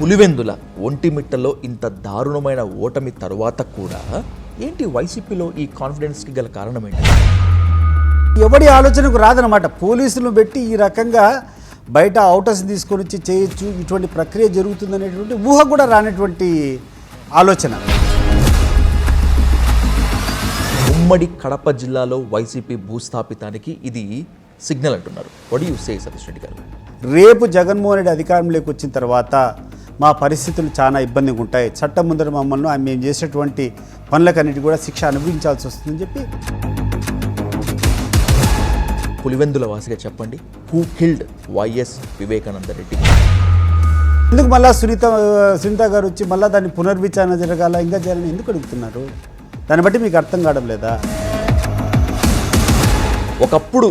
పులివెందుల ఒంటిమిట్టలో ఇంత దారుణమైన ఓటమి తరువాత కూడా ఏంటి వైసీపీలో ఈ కాన్ఫిడెన్స్కి గల కారణం ఏంటి? ఎవడి ఆలోచనకు రాదనమాట. పోలీసులు పెట్టి ఈ రకంగా బయట అవుటర్స్ తీసుకొని వచ్చి చేయొచ్చు, ఇటువంటి ప్రక్రియ జరుగుతుందనేటువంటి ఊహ కూడా రానటువంటి ఆలోచన. ఉమ్మడి కడప జిల్లాలో వైసీపీ భూస్థాపితానికి ఇది సిగ్నల్ అంటున్నారు. What you say Satish Reddy గారు? రేపు జగన్మోహన్ రెడ్డి అధికారంలోకి వచ్చిన తర్వాత మా పరిస్థితులు చాలా ఇబ్బందిగా ఉంటాయి, చట్టం ముందర మమ్మల్ని మేము చేసేటువంటి పనులకన్నిటి కూడా శిక్ష అనుభవించాల్సి వస్తుందని చెప్పి. పులివెందుల వాసిగా చెప్పండి, who killed YS Vivekananda Reddy? ఎందుకు మళ్ళీ సునీత గారు వచ్చి మళ్ళీ దాన్ని పునర్విచారణ జరగాల, ఇంకా చేయాలని ఎందుకు అడుగుతున్నారు? దాన్ని బట్టి మీకు అర్థం కావడం లేదా? ఒకప్పుడు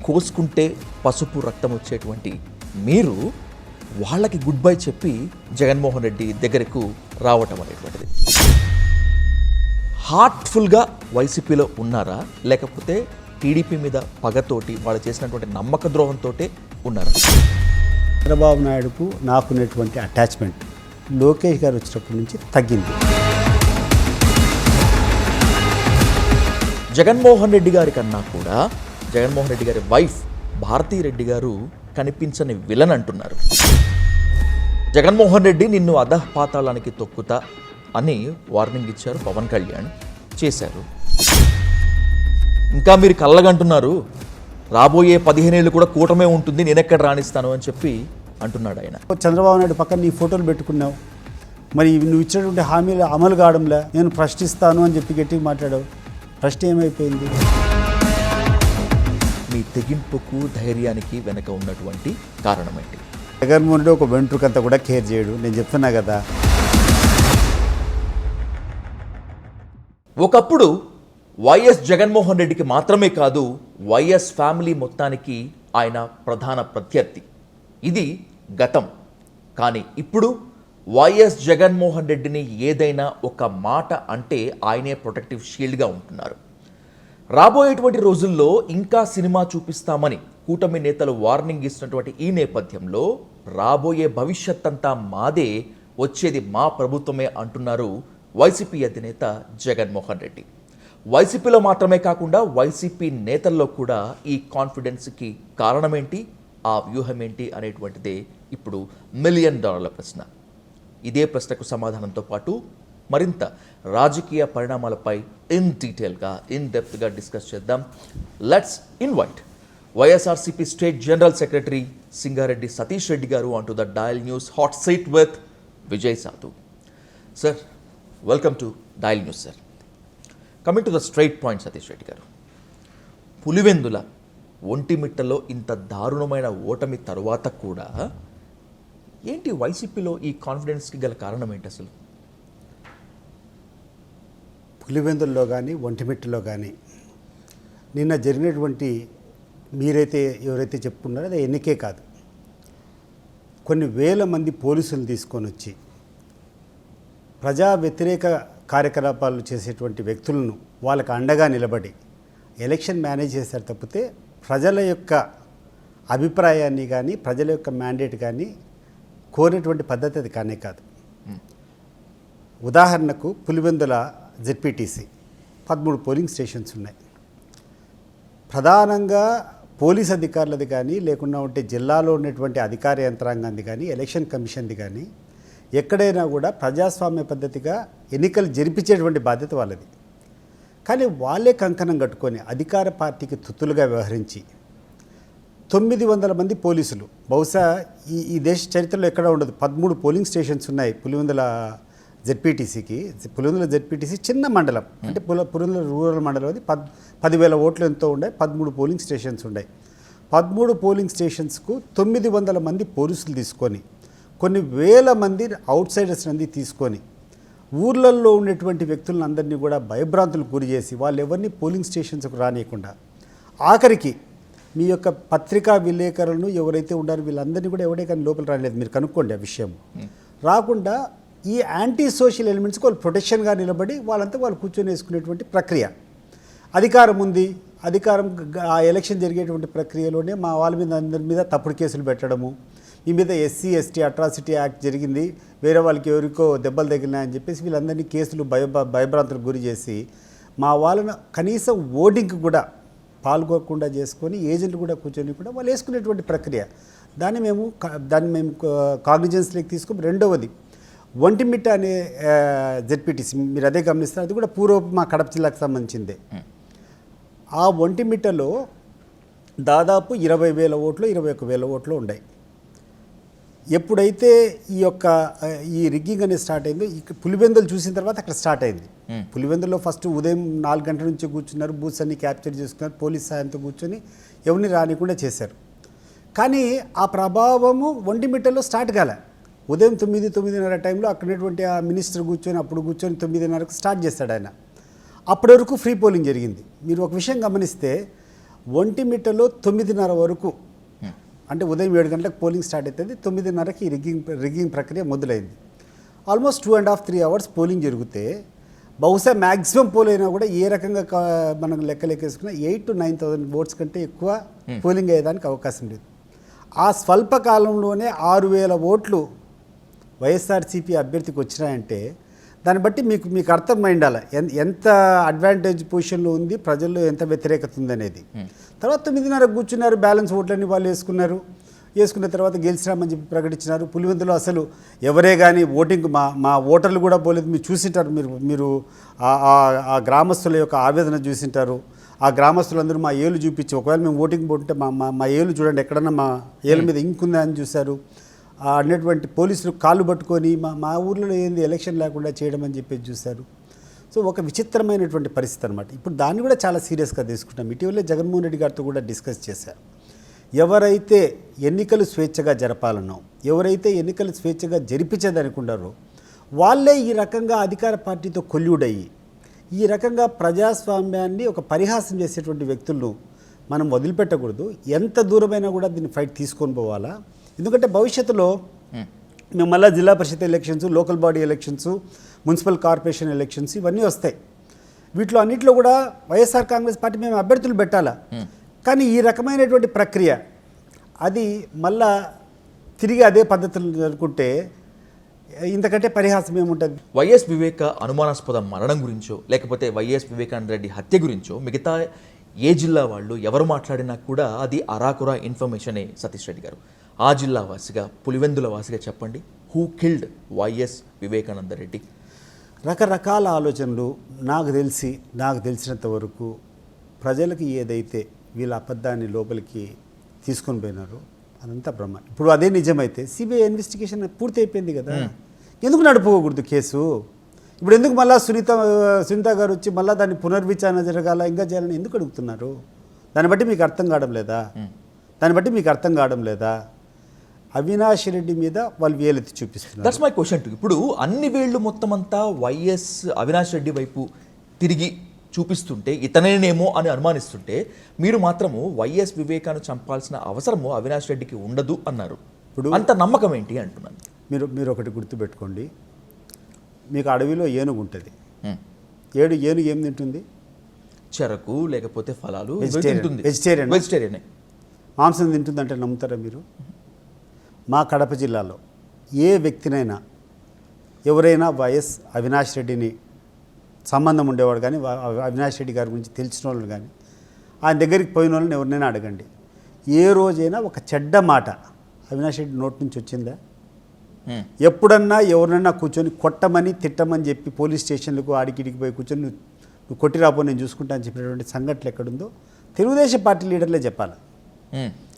కోసుకుంటే పసుపు రక్తం వచ్చేటువంటి మీరు వాళ్ళకి గుడ్ బై చెప్పి జగన్మోహన్ రెడ్డి దగ్గరకు రావటం అనేటువంటిది హార్ట్ఫుల్గా వైసీపీలో ఉన్నారా, లేకపోతే టీడీపీ మీద పగతోటి వాళ్ళు చేసినటువంటి నమ్మక ద్రోహంతో ఉన్నారా? చంద్రబాబు నాయుడుకు నాకున్నటువంటి అటాచ్మెంట్ లోకేష్ గారు వచ్చినప్పటి నుంచి తగ్గింది. జగన్మోహన్ రెడ్డి గారి కన్నా కూడా జగన్మోహన్ రెడ్డి గారి వైఫ్ భారతీ రెడ్డి గారు కనిపించని విలన్ అంటున్నారు. జగన్మోహన్ రెడ్డి నిన్ను అధఃపాతాళానికి తొక్కుతా అని వార్నింగ్ ఇచ్చారు పవన్ కళ్యాణ్, చేశారు. ఇంకా మీరు కళ్ళగంటున్నారు, రాబోయే 15 ఏళ్ళు కూడా కూటమే ఉంటుంది, నేనెక్కడ రాణిస్తాను అని చెప్పి అంటున్నాడు ఆయన. చంద్రబాబు నాయుడు పక్కన నీ ఫోటోలు పెట్టుకున్నావు, మరి నువ్వు ఇచ్చినటువంటి హామీలు అమలు కావడంలే, నేను ప్రశ్నిస్తాను అని చెప్పి గట్టిగా మాట్లాడావు. ప్రశ్న ఏమైపోయింది? మీ తెగింపుకు ధైర్యానికి వెనక ఉన్నటువంటి కారణం ఏంటి? జగన్మోహన్ రెడ్డి ఒక వెంట్రుకంతా కూడా కేర్ చేయడు, నేను చెప్తున్నా కదా. ఒకప్పుడు వైఎస్ జగన్మోహన్ రెడ్డికి మాత్రమే కాదు, వైఎస్ ఫ్యామిలీ మొత్తానికి ఆయన ప్రధాన ప్రత్యర్థి. ఇది గతం. కానీ ఇప్పుడు వైఎస్ జగన్మోహన్ రెడ్డిని ఏదైనా ఒక మాట అంటే ఆయనే ప్రొటెక్టివ్ షీల్డ్గా ఉంటున్నారు. రాబోయేటువంటి రోజుల్లో ఇంకా సినిమా చూపిస్తామని కూటమి నేతలు వార్నింగ్ ఇస్తున్నటువంటి ఈ నేపథ్యంలో రాబోయే భవిష్యత్ అంతా మాదే, వచ్చేది మా ప్రభుత్వమే అంటున్నారు వైసీపీ అధినేత జగన్మోహన్ రెడ్డి. వైసీపీలో మాత్రమే కాకుండా వైసీపీ నేతల్లో కూడా ఈ కాన్ఫిడెన్స్కి కారణమేంటి, ఆ వ్యూహం ఏంటి అనేటువంటిదే ఇప్పుడు $1 మిలియన్ ప్రశ్న. ఇదే ప్రశ్నకు సమాధానంతో పాటు మరింత రాజకీయ పరిణామాలపై ఇన్ డెప్త్గా డిస్కస్ చేద్దాం. Let's invite YSRCP state general secretary Singareddy Satish Reddy గారు on to the dial news hot seat with Vijay Sadhu. Sir, welcome to dial news. Sir, coming to the straight point Satish Reddy గారు, పులివెందుల ఒంటిమిట్టలో ఇంత దారుణమైన ఓటమి తరువాత కూడా ఏంటి వైసీపీలో ఈ కాన్ఫిడెన్స్కి గల కారణం ఏంటి అసలు? పులివెందుల్లో కానీ ఒంటిమిట్టలో కానీ నిన్న జరిగినటువంటి ఎవరైతే చెప్పుకున్నారో అది ఎన్నికే కాదు, కొన్ని వేల మంది పోలీసులు తీసుకొని వచ్చి ప్రజా వ్యతిరేక కార్యకలాపాలు చేసేటువంటి వ్యక్తులను వాళ్ళకు అండగా నిలబడి ఎలక్షన్ మేనేజ్ చేశారు తప్పితే ప్రజల యొక్క అభిప్రాయాన్ని కానీ ప్రజల యొక్క మ్యాండేట్ కానీ కోరినటువంటి పద్ధతి అది కానే కాదు. ఉదాహరణకు పులివెందుల జెడ్పీటీసీ 13 పోలింగ్ స్టేషన్స్ ఉన్నాయి. ప్రధానంగా పోలీస్ అధికారులది కానీ లేకుండా ఉంటే జిల్లాలో ఉన్నటువంటి అధికార యంత్రాంగాన్ని కానీ ఎలక్షన్ కమిషన్ది కానీ ఎక్కడైనా కూడా ప్రజాస్వామ్య పద్ధతిగా ఎన్నికలు జరిపించేటువంటి బాధ్యత వాళ్ళది. కానీ వాళ్ళే కంకణం కట్టుకొని అధికార పార్టీకి తుత్తులుగా వ్యవహరించి 900 మంది పోలీసులు, బహుశా ఈ దేశ చరిత్రలో ఎక్కడ ఉండదు, 13 పోలింగ్ స్టేషన్స్ ఉన్నాయి పులివెందుల జెడ్పీటీసీకి. పులివెందుల జెడ్పీటీసీ చిన్న మండలం, అంటే పులివెందుల రూరల్ మండలం, అది 10,000 ఓట్లు ఎంతో ఉన్నాయి, 13 పోలింగ్ స్టేషన్స్ ఉన్నాయి. 13 పోలింగ్ స్టేషన్స్కు 900 మంది పోలీసులు తీసుకొని కొన్ని వేల మంది అవుట్ సైడర్స్ అంది తీసుకొని ఊర్లలో ఉన్నటువంటి వ్యక్తులను అందరినీ కూడా భయభ్రాంతులకు గురి చేసి వాళ్ళు ఎవరిని పోలింగ్ స్టేషన్స్కు రానియకుండా, ఆఖరికి మీ యొక్క పత్రికా విలేకరులను ఎవరైతే ఉన్నారో వీళ్ళందరినీ కూడా ఎవడే కానీ లోపల రాలేదు, మీరు కనుక్కోండి ఆ విషయం. రాకుండా ఈ యాంటీ సోషల్ ఎలిమెంట్స్కి వాళ్ళు ప్రొటెక్షన్గా నిలబడి వాళ్ళంతా వాళ్ళు కూర్చొని వేసుకునేటువంటి ప్రక్రియ. అధికారం ఉంది, అధికారం ఆ ఎలక్షన్ జరిగేటువంటి ప్రక్రియలోనే మా వాళ్ళ మీద అందరి మీద తప్పుడు కేసులు పెట్టడము, ఈ మీద ఎస్సీ ఎస్టీ అట్రాసిటీ యాక్ట్ జరిగింది, వేరే వాళ్ళకి ఎవరికో దెబ్బలు తగిలినాయని చెప్పేసి వీళ్ళందరినీ కేసులు భయభ్రాంతులకు గురి చేసి మా వాళ్ళను కనీసం ఓటింగ్కి కూడా పాల్గొకుండా చేసుకొని ఏజెంట్లు కూడా కూర్చొని కూడా వాళ్ళు వేసుకునేటువంటి ప్రక్రియ. దాన్ని మేము కాగ్నిజెన్స్లోకి తీసుకుని రెండవది ఒంటిమిట్ట అనే జెడ్పీటీసీ మీరు అదే గమనిస్తారు, అది కూడా పూర్వపు మా కడప జిల్లాకు సంబంధించిందే. ఆ ఒంటిమిట్టలో దాదాపు 20,000 ఓట్లు 21,000 ఓట్లు ఉన్నాయి. ఎప్పుడైతే ఈ రిగ్గింగ్ అనేది స్టార్ట్ అయిందో పులివెందులు చూసిన తర్వాత అక్కడ స్టార్ట్ అయింది. పులివెందులో ఫస్ట్ ఉదయం 4 గంటల నుంచి కూర్చున్నారు, బూత్స్ అన్ని క్యాప్చర్ చేసుకున్నారు, పోలీస్ సాయంతో కూర్చొని ఎవరిని రానికుండా చేశారు. కానీ ఆ ప్రభావము ఒంటిమిట్టలో స్టార్ట్ కాలే. ఉదయం 9-9:30 టైంలో అక్కడటువంటి ఆ మినిస్టర్ అప్పుడు కూర్చొని 9:30కు స్టార్ట్ చేస్తాడు ఆయన. అప్పటి వరకు ఫ్రీ పోలింగ్ జరిగింది. మీరు ఒక విషయం గమనిస్తే ఒంటిమిట్టలో 9:30 వరకు, అంటే ఉదయం 7 గంటలకు పోలింగ్ స్టార్ట్ అవుతుంది, 9:30కి రిగ్గింగ్ ప్రక్రియ మొదలైంది. ఆల్మోస్ట్ 2.5-3 అవర్స్ పోలింగ్ జరిగితే బహుశా మ్యాక్సిమం పోల్ అయినా కూడా ఏ రకంగా మనం లెక్కలేకేసుకున్నా 8,000 to 9,000 ఓట్స్ కంటే ఎక్కువ పోలింగ్ అయ్యేదానికి అవకాశం లేదు. ఆ స్వల్ప కాలంలోనే 6,000 ఓట్లు వైఎస్ఆర్సీపీ అభ్యర్థికి వచ్చినాయంటే దాన్ని బట్టి మీకు అర్థమై ఉండాలి ఎంత అడ్వాంటేజ్ పొజిషన్లో ఉంది, ప్రజల్లో ఎంత వ్యతిరేకత ఉందనేది. తర్వాత 9:30 కూర్చున్నారు, బ్యాలెన్స్ ఓట్లన్నీ వాళ్ళు వేసుకున్న తర్వాత గెలిచినామని చెప్పి ప్రకటించినారు. పులివెందులో అసలు ఎవరే కానీ ఓటింగ్ మా ఓటర్లు కూడా పోలేదు. మీరు చూసింటారు, మీరు ఆ గ్రామస్తుల యొక్క ఆవేదన చూసింటారు. ఆ గ్రామస్తులందరూ మా ఏళ్ళు చూపించి ఒకవేళ మేము ఓటింగ్ పోతుంటే మా ఏళ్ళు చూడండి ఎక్కడన్నా మా ఏళ్ళ మీద ఇంకుందా అని చూశారు. అన్నటువంటి పోలీసులు కాళ్ళు పట్టుకొని మా ఊర్లో ఏంది ఎలక్షన్ లేకుండా చేయడం అని చెప్పి చూశారు. సో ఒక విచిత్రమైనటువంటి పరిస్థితి అనమాట. ఇప్పుడు దాన్ని కూడా చాలా సీరియస్గా తీసుకుంటాం. ఇటీవలే జగన్మోహన్ రెడ్డి గారితో కూడా డిస్కస్ చేశారు. ఎవరైతే ఎన్నికలు స్వేచ్ఛగా జరపాలనో, ఎవరైతే ఎన్నికలు స్వేచ్ఛగా జరిపించేదనుకున్నారో వాళ్ళే ఈ రకంగా అధికార పార్టీతో కొల్యూడయ్యి ఈ రకంగా ప్రజాస్వామ్యాన్ని ఒక పరిహాసం చేసేటువంటి వ్యక్తులను మనం వదిలిపెట్టకూడదు. ఎంత దూరమైనా కూడా దీన్ని ఫైట్ తీసుకొని పోవాలా. ఎందుకంటే భవిష్యత్తులో మేము మళ్ళీ zilla parishad elections, local body elections, municipal corporation elections ఇవన్నీ వస్తాయి. వీటిలో అన్నింటిలో కూడా వైఎస్ఆర్ కాంగ్రెస్ పార్టీ మేము అభ్యర్థులు పెట్టాలా. కానీ ఈ రకమైనటువంటి ప్రక్రియ అది మళ్ళా తిరిగి అదే పద్ధతులు అనుకుంటే ఇంతకంటే పరిహాసం ఏముంటుంది. వైఎస్ వివేక అనుమానాస్పద మరణం గురించో లేకపోతే వైఎస్ వివేకానంద రెడ్డి హత్య గురించో మిగతా ఏ జిల్లా వాళ్ళు ఎవరు మాట్లాడినా కూడా అది అరాకురా ఇన్ఫర్మేషనే. సతీష్ రెడ్డి గారు, ఆ జిల్లా వాసిగా, పులివెందుల వాసిగా చెప్పండి, who killed YS Vivekananda Reddy? రకరకాల ఆలోచనలు నాకు తెలిసినంత వరకు ప్రజలకి ఏదైతే వీళ్ళ అబద్ధాన్ని లోపలికి తీసుకొని పోయినారో అదంతా బ్రహ్మ. ఇప్పుడు అదే నిజమైతే సిబిఐ ఇన్వెస్టిగేషన్ పూర్తి అయిపోయింది కదా, ఎందుకు నడుపుకోకూడదు కేసు? ఇప్పుడు ఎందుకు మళ్ళీ సునీత గారు వచ్చి మళ్ళీ దాన్ని పునర్విచారణ జరగాల, ఇంకా చేయాలని ఎందుకు అడుగుతున్నారు? దాన్ని బట్టి మీకు అర్థం కావడం లేదా? అవినాష్ రెడ్డి మీద వాళ్ళు వేలెత్తి చూపిస్తున్నారు. That's my question. ఇప్పుడు అన్ని వేళ్ళు మొత్తం అంతా వైఎస్ అవినాష్ రెడ్డి వైపు తిరిగి చూపిస్తుంటే, ఇతనేనేమో అని అనుమానిస్తుంటే, మీరు మాత్రము వైఎస్ వివేకాను చంపాల్సిన అవసరము అవినాష్ రెడ్డికి ఉండదు అన్నారు. ఇప్పుడు అంత నమ్మకం ఏంటి అంటున్నాను. మీరు ఒకటి గుర్తుపెట్టుకోండి, మీకు అడవిలో ఏనుగు ఉంటుంది. ఏనుగు ఏం తింటుంది? చెరకు లేకపోతే ఫలాలు. వెజిటేరియన్ మాంసం తింటుందంటే నమ్ముతారా మీరు? మా కడప జిల్లాలో ఏ వ్యక్తినైనా ఎవరైనా వైఎస్ అవినాష్ రెడ్డిని సంబంధం ఉండేవాడు కానీ, అవినాష్ రెడ్డి గారి గురించి తెలిసిన వాళ్ళు కానీ, ఆయన దగ్గరికి పోయిన వాళ్ళని ఎవరినైనా అడగండి, ఏ రోజైనా ఒక చెడ్డ మాట అవినాష్ రెడ్డి నోటి నుంచి వచ్చిందా? ఎప్పుడన్నా ఎవరినన్నా కూర్చొని కొట్టమని తిట్టమని చెప్పి పోలీస్ స్టేషన్లకు ఆడికిడికి పోయి కూర్చొని నువ్వు కొట్టిరాపో నేను చూసుకుంటా అని చెప్పినటువంటి సంఘటనలు ఎక్కడుందో తెలుగుదేశం పార్టీ లీడర్లే చెప్పాలి.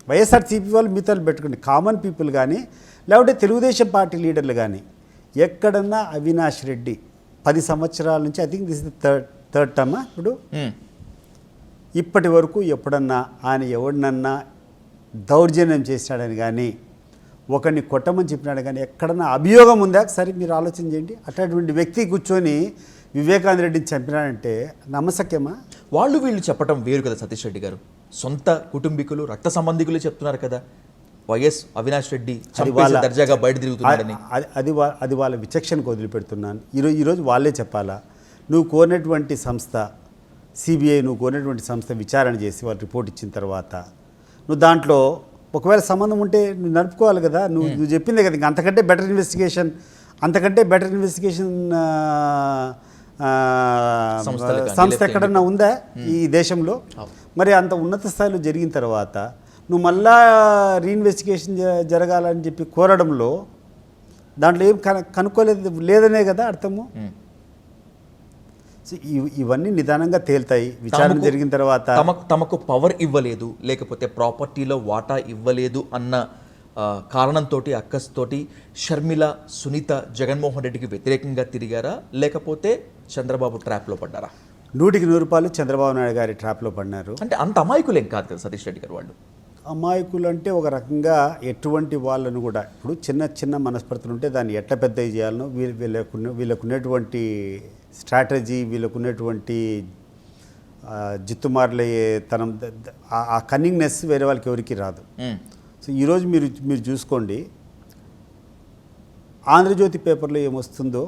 వైఎస్ఆర్సీపీ వాళ్ళు మిగతాలు పెట్టుకోండి, కామన్ పీపుల్ కానీ లేకపోతే తెలుగుదేశం పార్టీ లీడర్లు కానీ ఎక్కడన్నా అవినాష్ రెడ్డి 10 సంవత్సరాల నుంచి, I think this is third term ఇప్పుడు, ఇప్పటి వరకు ఎప్పుడన్నా ఆయన ఎవరినన్నా దౌర్జన్యం చేసినాడని కానీ, ఒకరిని కొట్టమని చెప్పినాడు కానీ ఎక్కడన్నా అభియోగం ఉందా? సరే మీరు ఆలోచన చేయండి. అట్లాంటి వ్యక్తి కూర్చొని వివేకానంద రెడ్డిని చంపినాడంటే నమ్మశక్యమా? వీళ్ళు చెప్పడం వేరు కదా సతీష్ రెడ్డి గారు. సొంత కుటుంబీకులు, రక్త సంబంధికులు చెప్తున్నారు కదా వైఎస్ అవినాష్ రెడ్డి దర్జాగా బయట తిరుగుతున్నాడని. అది వాళ్ళ విచక్షణకు వదిలిపెడుతున్నాను. ఈరోజు వాళ్ళే చెప్పాలా? నువ్వు కోరినటువంటి సంస్థ సిబిఐ, నువ్వు కోరినటువంటి సంస్థ విచారణ చేసి వాళ్ళు రిపోర్ట్ ఇచ్చిన తర్వాత నువ్వు దాంట్లో ఒకవేళ సంబంధం ఉంటే నువ్వు నడుపుకోవాలి కదా, నువ్వు చెప్పిందే కదా, ఇంకా అంతకంటే బెటర్ ఇన్వెస్టిగేషన్ సంస్థ ఎక్కడన్నా ఉందా ఈ దేశంలో? మరి అంత ఉన్నత స్థాయిలో జరిగిన తర్వాత నువ్వు మళ్ళా రీఇన్వెస్టిగేషన్ జరగాలని చెప్పి కోరడంలో దాంట్లో ఏం కనుక్కోలేదు లేదనే కదా అర్థము. సో ఇవన్నీ నిదానంగా తేల్తాయి విచారణ జరిగిన తర్వాత. తమకు పవర్ ఇవ్వలేదు, లేకపోతే ప్రాపర్టీలో వాటా ఇవ్వలేదు అన్న కారణంతో, అక్కస్తోటి షర్మిల, సునీత జగన్మోహన్ రెడ్డికి వ్యతిరేకంగా తిరిగారా, లేకపోతే చంద్రబాబు ట్రాప్లో పడ్డారా? 100% చంద్రబాబు నాయుడు గారి ట్రాప్లో పడినారు. అంటే అంత అమాయకులేం కాదు కదా సతీష్ రెడ్డి గారు వాళ్ళు. అమాయకులు అంటే ఒక రకంగా ఎటువంటి వాళ్ళను కూడా ఇప్పుడు చిన్న మనస్పర్ధలు ఉంటే దాన్ని ఎట్లా పెద్ద చేయాలనో వీళ్ళకున్నటువంటి స్ట్రాటజీ, వీళ్ళకున్నటువంటి జిత్తుమార్లే తనం, ఆ కన్నింగ్నెస్ వేరే వాళ్ళకి ఎవరికి రాదు. సో ఈరోజు మీరు చూసుకోండి, ఆంధ్రజ్యోతి పేపర్లో ఏమొస్తుందో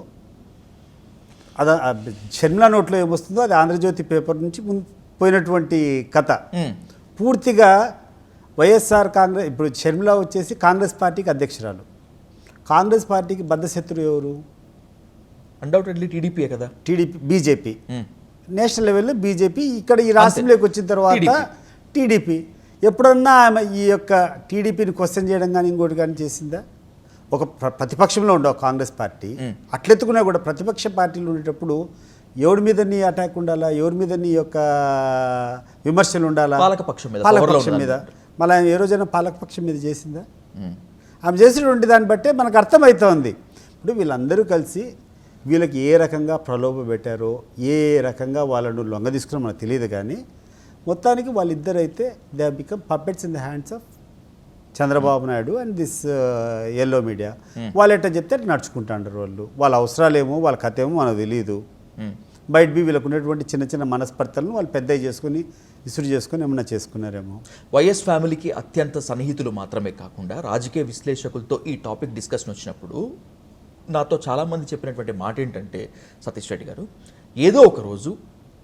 అది షర్మిలా నోట్లో ఏమొస్తుందో అది ఆంధ్రజ్యోతి పేపర్ నుంచి పోయినటువంటి కథ. పూర్తిగా వైఎస్ఆర్ కాంగ్రెస్, ఇప్పుడు షర్మిల వచ్చేసి కాంగ్రెస్ పార్టీకి అధ్యక్షురాలు. కాంగ్రెస్ పార్టీకి బద్ధశత్రువు ఎవరు? అన్డౌటెడ్లీ టీడీపీ కదా. బీజేపీ నేషనల్ లెవెల్లో బీజేపీ, ఇక్కడ ఈ రాష్ట్రంలోకి వచ్చిన తర్వాత టీడీపీ. ఎప్పుడన్నా ఆమె ఈ యొక్క టీడీపీని క్వశ్చన్ చేయడం కానీ ఇంకోటి కానీ చేసిందా? ఒక ప్రతిపక్షంలో ఉండవు కాంగ్రెస్ పార్టీ, అట్లెత్తుకున్నా కూడా ప్రతిపక్ష పార్టీలు ఉండేటప్పుడు ఎవరి మీద నీ అటాక్ ఉండాలా, ఎవరి మీద నీ యొక్క విమర్శలు ఉండాలా? పాలకపక్షం మీద. మళ్ళీ ఏ రోజైనా పాలకపక్షం మీద చేసిందా? ఆమె చేసినటువంటి దాన్ని బట్టే మనకు అర్థమవుతోంది. ఇప్పుడు వీళ్ళందరూ కలిసి వీళ్ళకి ఏ రకంగా ప్రలోభ పెట్టారో, ఏ రకంగా వాళ్ళను లొంగ తీసుకున్నా మనకు తెలియదు, కానీ మొత్తానికి వాళ్ళిద్దరైతే they have become puppets in the hands of Chandrababu Naidu and this yellow media. వాళ్ళు ఎట్లా చెప్తే నడుచుకుంటాంటారు. వాళ్ళ అవసరాలేమో వాళ్ళ కథ ఏమో మనకు తెలియదు. బయట వీళ్ళకు ఉన్నటువంటి చిన్న మనస్పర్ధలను వాళ్ళు పెద్దవి చేసుకుని ఇసురు చేసుకుని ఏమన్నా చేసుకున్నారేమో. వైఎస్ ఫ్యామిలీకి అత్యంత సన్నిహితులు మాత్రమే కాకుండా రాజకీయ విశ్లేషకులతో ఈ టాపిక్ డిస్కషన్ వచ్చినప్పుడు నాతో చాలామంది చెప్పినటువంటి మాట ఏంటంటే, సతీష్ రెడ్డి గారు, ఏదో ఒక రోజు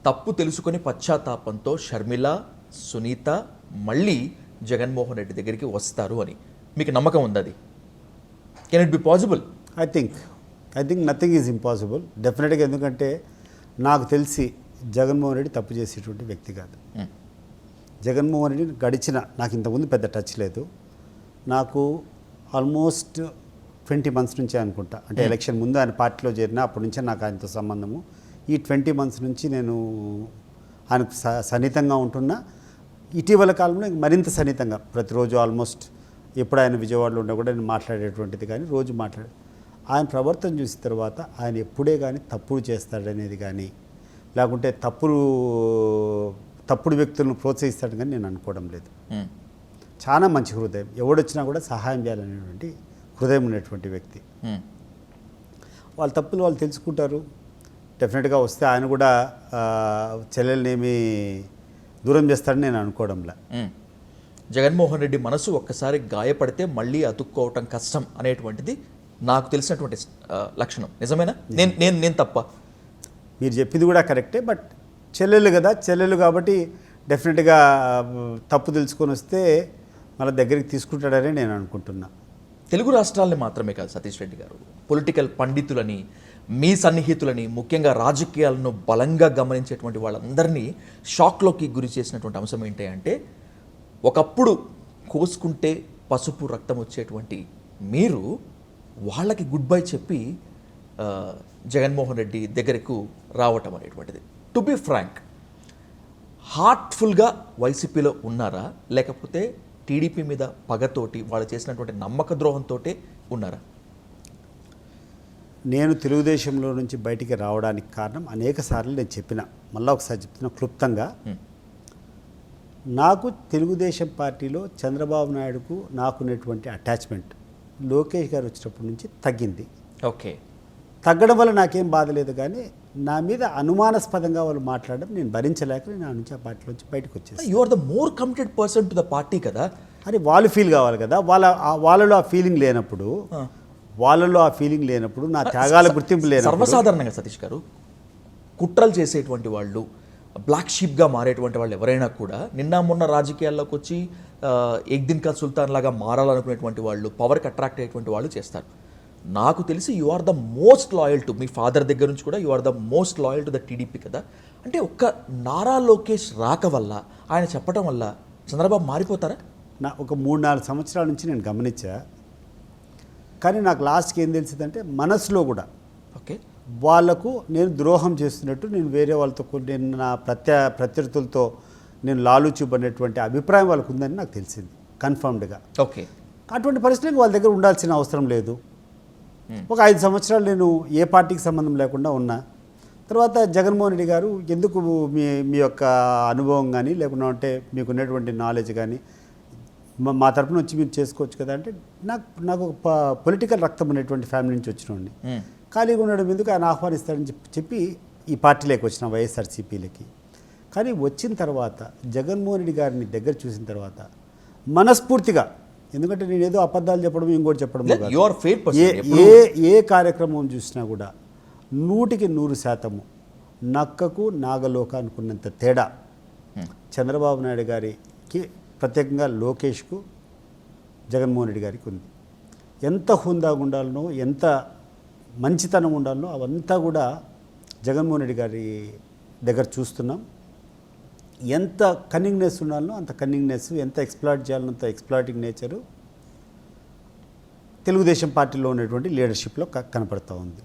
తప్పు తెలుసుకొని పశ్చాత్తాపంతో షర్మిల, సునీత మళ్ళీ జగన్మోహన్ రెడ్డి దగ్గరికి వస్తారు అని మీకు నమ్మకం ఉంది? అది can it be possible? I think nothing is impossible డెఫినెట్గా. ఎందుకంటే నాకు తెలిసి జగన్మోహన్ రెడ్డి తప్పు చేసేటువంటి వ్యక్తి కాదు. జగన్మోహన్ రెడ్డి నాకు ఇంతకుముందు పెద్ద టచ్ లేదు. నాకు ఆల్మోస్ట్ 20 months నుంచే అనుకుంటా, అంటే ఎలక్షన్ ముందు ఆయన పార్టీలో చేరిన అప్పటి నుంచే నాకు ఆయనతో సంబంధము. ఈ 20 months నుంచి నేను ఆయనకు సన్నిహితంగా ఉంటున్నా. ఇటీవల కాలంలో మరింత సన్నిహితంగా ప్రతిరోజు ఆల్మోస్ట్ ఎప్పుడు ఆయన విజయవాడలో ఉన్నా కూడా నేను మాట్లాడేటువంటిది, కానీ రోజు ఆయన ప్రవర్తన చూసిన తర్వాత ఆయన ఎప్పుడే కానీ తప్పుడు చేస్తాడనేది కానీ, లేకుంటే తప్పుడు వ్యక్తులను ప్రోత్సహిస్తాడు కానీ నేను అనుకోవడం లేదు. చాలా మంచి హృదయం, ఎవడొచ్చినా కూడా సహాయం చేయాలనేటువంటి హృదయం ఉన్నటువంటి వ్యక్తి. వాళ్ళ తప్పులు వాళ్ళు తెలుసుకుంటారు. డెఫినెట్గా వస్తే ఆయన కూడా చెల్లెల్నేమి దూరం చేస్తాడని నేను అనుకోవడంలా. జగన్మోహన్ రెడ్డి మనసు ఒక్కసారి గాయపడితే మళ్ళీ అతుక్కోవటం కష్టం అనేటువంటిది నాకు తెలిసినటువంటి లక్షణం. నిజమేనా? నేను తప్ప? మీరు చెప్పింది కూడా కరెక్టే, బట్ చెల్లెలు కాబట్టి డెఫినెట్గా తప్పు తెలుసుకొని వస్తే మళ్ళీ దగ్గరికి తీసుకుంటాడని నేను అనుకుంటున్నా. తెలుగు రాష్ట్రాలని మాత్రమే కాదు సతీష్ రెడ్డి గారు, పొలిటికల్ పండితులని, మీ సన్నిహితులని, ముఖ్యంగా రాజకీయాలను బలంగా గమనించేటువంటి వాళ్ళందరినీ షాక్లోకి గురి చేసినటువంటి అంశం ఏంటి అంటే, ఒకప్పుడు కోసుకుంటే పసుపు రక్తం వచ్చేటువంటి మీరు వాళ్ళకి గుడ్ బై చెప్పి జగన్మోహన్ రెడ్డి దగ్గరకు రావటం అనేటువంటిది. టు బి ఫ్రాంక్, హార్ట్ఫుల్గా వైసీపీలో ఉన్నారా, లేకపోతే టీడీపీ మీద పగతోటి వాళ్ళు చేసినటువంటి నమ్మక ద్రోహంతో ఉన్నారా? నేను తెలుగుదేశంలో నుంచి బయటికి రావడానికి కారణం అనేక సార్లు నేను చెప్పిన, మళ్ళీ ఒకసారి చెప్తున్నా క్లుప్తంగా. నాకు తెలుగుదేశం పార్టీలో చంద్రబాబు నాయుడుకు నాకున్నటువంటి అటాచ్మెంట్ లోకేష్ గారు వచ్చినప్పటి నుంచి తగ్గింది. ఓకే, తగ్గడం వల్ల నాకేం బాధ లేదు, కానీ నా మీద అనుమానాస్పదంగా వాళ్ళు మాట్లాడడం నేను భరించలేక నేను ఆ నుంచి ఆ పార్టీలోంచి బయటకు వచ్చేసి. You are the more committed person to the party కదా. అని వాళ్ళు ఫీల్ కావాలి కదా. వాళ్ళలో ఆ ఫీలింగ్ లేనప్పుడు నా త్యాగాల గుర్తింపు లేదు. సర్వసాధారణంగా సతీష్ గారు, కుట్రలు చేసేటువంటి వాళ్ళు, బ్లాక్ షీప్గా మారేటువంటి వాళ్ళు ఎవరైనా కూడా నిన్న మొన్న రాజకీయాల్లోకి వచ్చి ఏక్ దిన్ కా సుల్తాన్ లాగా మారాలనుకునేటువంటి వాళ్ళు, పవర్కి అట్రాక్ట్ అయ్యేటువంటి వాళ్ళు చేస్తారు. నాకు తెలిసి you are the most loyal to మీ ఫాదర్ దగ్గర నుంచి కూడా you are the most loyal to the TDP కదా. అంటే ఒక్క నారా లోకేష్ రాక వల్ల, ఆయన చెప్పడం వల్ల చంద్రబాబు మారిపోతారా? ఒక 3-4 సంవత్సరాల నుంచి నేను గమనించా. కానీ నాకు లాస్ట్కి ఏం తెలిసిందంటే మనసులో కూడా ఓకే, వాళ్లకు నేను ద్రోహం చేస్తున్నట్టు, నేను వేరే వాళ్ళతో నేను నా ప్రత్యర్థులతో నేను లాలూచిబడినటువంటి అభిప్రాయం వాళ్ళకు ఉందని నాకు తెలిసింది కన్ఫర్మ్డ్గా. ఓకే, అటువంటి పరిస్థితులకు వాళ్ళ దగ్గర ఉండాల్సిన అవసరం లేదు. ఒక 5 సంవత్సరాలు నేను ఏ పార్టీకి సంబంధం లేకుండా ఉన్నా. తర్వాత జగన్మోహన్ రెడ్డి గారు ఎందుకు మీ యొక్క అనుభవం కానీ లేకుండా అంటే మీకున్నటువంటి నాలెడ్జ్ కానీ మా తరపున వచ్చి మీరు చేసుకోవచ్చు కదా అంటే, నాకు ఒక పొలిటికల్ రక్తం ఉన్నటువంటి ఫ్యామిలీ నుంచి వచ్చినోడిని, ఖాళీగా ఉండడం ఎందుకు, ఆయన ఆహ్వానిస్తాడని చెప్పి ఈ పార్టీలోకి వచ్చిన వైఎస్ఆర్సీపీలకి. కానీ వచ్చిన తర్వాత జగన్మోహన్ రెడ్డి గారిని దగ్గర చూసిన తర్వాత మనస్ఫూర్తిగా, ఎందుకంటే నేను ఏదో అబద్ధాలు చెప్పడం ఇంకోటి చెప్పడం కాదు, ఏ కార్యక్రమం చూసినా కూడా 100% నక్కకు నాగలోక అనుకున్నంత తేడా చంద్రబాబు నాయుడు గారికి, ప్రత్యేకంగా లోకేష్కు, జగన్మోహన్ రెడ్డి గారికి ఉంది. ఎంత హుందాగా ఉండాలనో, ఎంత మంచితనం ఉండాలనో అవంతా కూడా జగన్మోహన్ రెడ్డి గారి దగ్గర చూస్తున్నాం. ఎంత కన్నింగ్నెస్ ఉండాలనో అంత కన్నింగ్నెస్, ఎంత ఎక్స్ప్లాయిట్ చేయాలనో అంత ఎక్స్ప్లాయిటింగ్ నేచరు తెలుగుదేశం పార్టీలో ఉన్నటువంటి లీడర్షిప్లో కనపడుతూ ఉంది.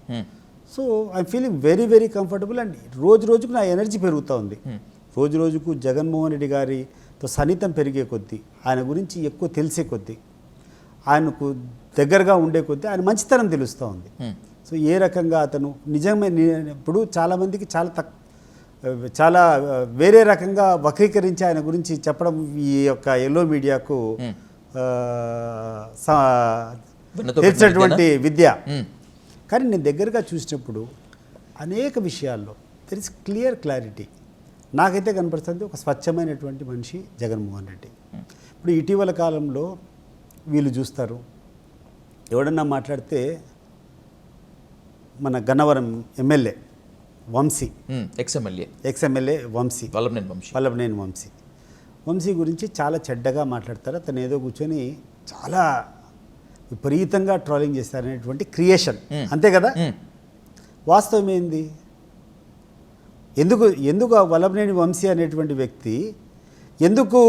So I'm feeling very very comfortable. And రోజు రోజుకు నా ఎనర్జీ పెరుగుతూ ఉంది. రోజు రోజుకు జగన్మోహన్ రెడ్డి గారితో సన్నిహితం పెరిగే కొద్దీ, ఆయన గురించి ఎక్కువ తెలిసే కొద్దీ, ఆయనకు దగ్గరగా ఉండే కొద్దీ ఆయన మంచితనం తెలుస్తూ ఉంది. సో ఏ రకంగా అతను నిజమే, ఇప్పుడు చాలామందికి చాలా వేరే రకంగా వక్రీకరించి ఆయన గురించి చెప్పడం ఈ యొక్క ఎల్లో మీడియాకు తెలిసినటువంటి విద్య. కానీ నేను దగ్గరగా చూసినప్పుడు అనేక విషయాల్లో దెర్ ఇస్ క్లారిటీ నాకైతే కనపడుతుంది. ఒక స్వచ్ఛమైనటువంటి మనిషి జగన్మోహన్ రెడ్డి. ఇప్పుడు ఇటీవల కాలంలో వీళ్ళు చూస్తారు, ఎవడన్నా మాట్లాడితే మన గన్నవరం ఎమ్మెల్యే వంశీ, ఎక్స్ఎమ్మెల్యే వంశీ, వల్లభనేని వంశీ గురించి చాలా చెడ్డగా మాట్లాడతారు. అతను ఏదో కూర్చొని చాలా విపరీతంగా ట్రోలింగ్ చేస్తారనేటువంటి క్రియేషన్, అంతే కదా. వాస్తవం ఏంది? ఎందుకు ఆ వల్లభనేని వంశీ అనేటువంటి వ్యక్తి ఎందుకు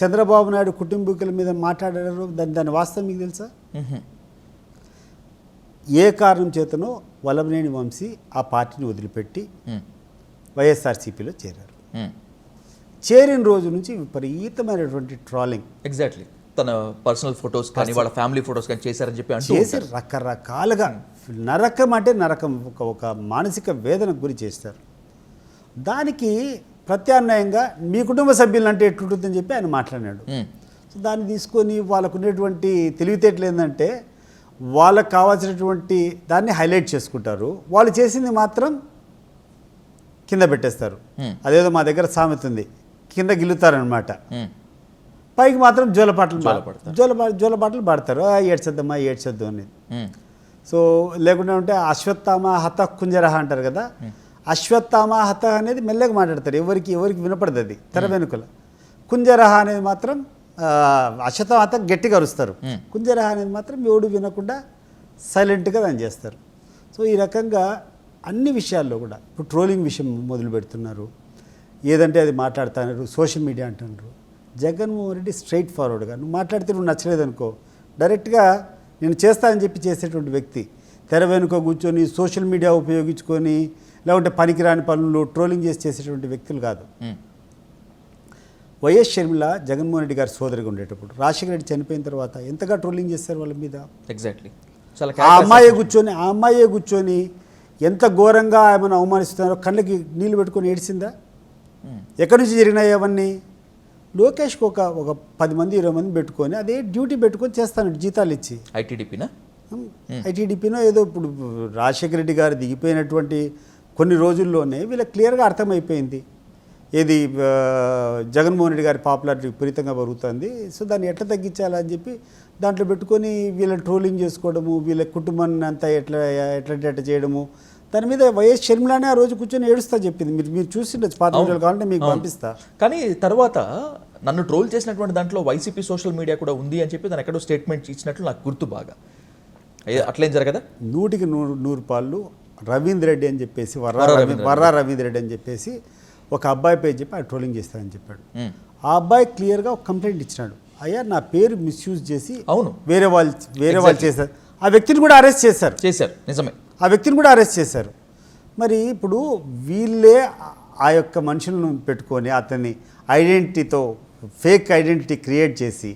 చంద్రబాబు నాయుడు కుటుంబీకుల మీద మాట్లాడారు? దాని వాస్తవం మీకు తెలుసా? ఏ కారణం చేతనో వల్లభనేని వంశీ ఆ పార్టీని వదిలిపెట్టి వైఎస్ఆర్సీపీలో చేరారు. చేరిన రోజు నుంచి విపరీతమైనటువంటి ట్రోలింగ్, ఎగ్జాక్ట్లీ తన పర్సనల్ ఫొటోస్ కానీ వాళ్ళ ఫ్యామిలీ ఫొటోస్ కానీ చేశారని చెప్పి చేసి రకరకాలుగా నరకం అంటే నరకం, ఒక మానసిక వేదనకు గురి చేస్తారు. దానికి ప్రత్యామ్నాయంగా మీ కుటుంబ సభ్యులు అంటే ఎట్లుంటుందని చెప్పి ఆయన మాట్లాడినాడు. సో దాన్ని తీసుకొని వాళ్ళకు ఉండేటువంటి తెలివితేటలు ఏంటంటే, వాళ్ళకు కావాల్సినటువంటి దాన్ని హైలైట్ చేసుకుంటారు, వాళ్ళు చేసింది మాత్రం కింద పెట్టేస్తారు. అదేదో మా దగ్గర సామెత ఉంది, కింద గిల్లుతారనమాట, పైకి మాత్రం జోలపాటలు పాడతారు, ఏడ్చొద్దు అనేది. సో లేకుండా ఉంటే అశ్వత్థామ హత కుంజరహ అంటారు కదా, అశ్వత్థామ హత అనేది మెల్లగా మాట్లాడతారు, ఎవరికి వినపడదు అది తెర వెనుకల. కుంజరహ అనేది మాత్రం అశ్వత్థామ హత గట్టిగా అరుస్తారు, కుంజరహ అనేది మాత్రం ఎవడు వినకుండా సైలెంట్గా దాన్ని చేస్తారు. సో ఈ రకంగా అన్ని విషయాల్లో కూడా ఇప్పుడు ట్రోలింగ్ విషయం మొదలు పెడుతున్నారు, ఏదంటే అది మాట్లాడుతున్నారు, సోషల్ మీడియా అంటున్నారు. జగన్మోహన్ రెడ్డి స్ట్రైట్ ఫార్వర్డ్గా, నువ్వు మాట్లాడితే నువ్వు నచ్చలేదనుకో డైరెక్ట్గా నేను చేస్తానని చెప్పి చేసేటువంటి వ్యక్తి. తెర వెనుక కూర్చొని సోషల్ మీడియా ఉపయోగించుకొని లేకుంటే పనికిరాని పనులు ట్రోలింగ్ చేసేటువంటి వ్యక్తులు కాదు. వైఎస్ షర్మిల జగన్మోహన్ రెడ్డి గారి సోదరిగా ఉండేటప్పుడు, రాజశేఖర రెడ్డి చనిపోయిన తర్వాత ఎంతగా ట్రోలింగ్ చేస్తారు వాళ్ళ మీద. ఎగ్జాక్ట్లీ ఆ అమ్మాయే కూర్చొని ఎంత ఘోరంగా ఆమెను అవమానిస్తున్నారో కళ్ళకి నీళ్ళు పెట్టుకొని ఏడిసిందా? ఎక్కడి నుంచి జరిగినాయి అవన్నీ? లోకేష్కి ఒక 10 మంది 20 మంది పెట్టుకొని అదే డ్యూటీ పెట్టుకొని చేస్తాను జీతాలు ఇచ్చి. ఐటీడీపీనో ఏదో. ఇప్పుడు రాజశేఖర రెడ్డి గారు దిగిపోయినటువంటి కొన్ని రోజుల్లోనే వీళ్ళకి క్లియర్గా అర్థమైపోయింది ఏది జగన్మోహన్ రెడ్డి గారి పాపులారిటీ విపరీతంగా పెరుగుతుంది. సో దాన్ని ఎట్లా తగ్గించాలని చెప్పి దాంట్లో పెట్టుకొని వీళ్ళని ట్రోలింగ్ చేసుకోవడము, వీళ్ళ కుటుంబాన్ని అంతా ఎట్లా చేయడము. దాని మీద వైఎస్ షర్మిలానే ఆ రోజు కూర్చొని ఏడుస్తా చెప్పింది. మీరు చూసిండొచ్చు పాత వీడియోలు, కావాలంటే మీకు పంపిస్తా. కానీ తర్వాత నన్ను ట్రోల్ చేసినటువంటి దాంట్లో వైసీపీ సోషల్ మీడియా కూడా ఉంది అని చెప్పి దాని ఎక్కడో స్టేట్మెంట్ ఇచ్చినట్లు నాకు గుర్తు బాగా. అట్లేం జరగదా? 100 పాళ్ళు రవీంద్ర రెడ్డి అని చెప్పేసి వర్రా రవీంద్ర రెడ్డి అని చెప్పేసి ఒక అబ్బాయి పేరు చెప్పి ఆయన ట్రోలింగ్ చేస్తానని చెప్పాడు. ఆ అబ్బాయి క్లియర్గా ఒక కంప్లైంట్ ఇచ్చినాడు, అయ్యా నా పేరు మిస్యూజ్ చేసి అవును వేరే వాళ్ళు చేశారు. ఆ వ్యక్తిని కూడా అరెస్ట్ చేశారు. నిజమే, ఆ వ్యక్తిని కూడా అరెస్ట్ చేశారు. మరి ఇప్పుడు వీళ్ళే ఆ యొక్క మనుషులను పెట్టుకొని అతన్ని ఐడెంటిటీతో ఫేక్ ఐడెంటిటీ క్రియేట్ చేసి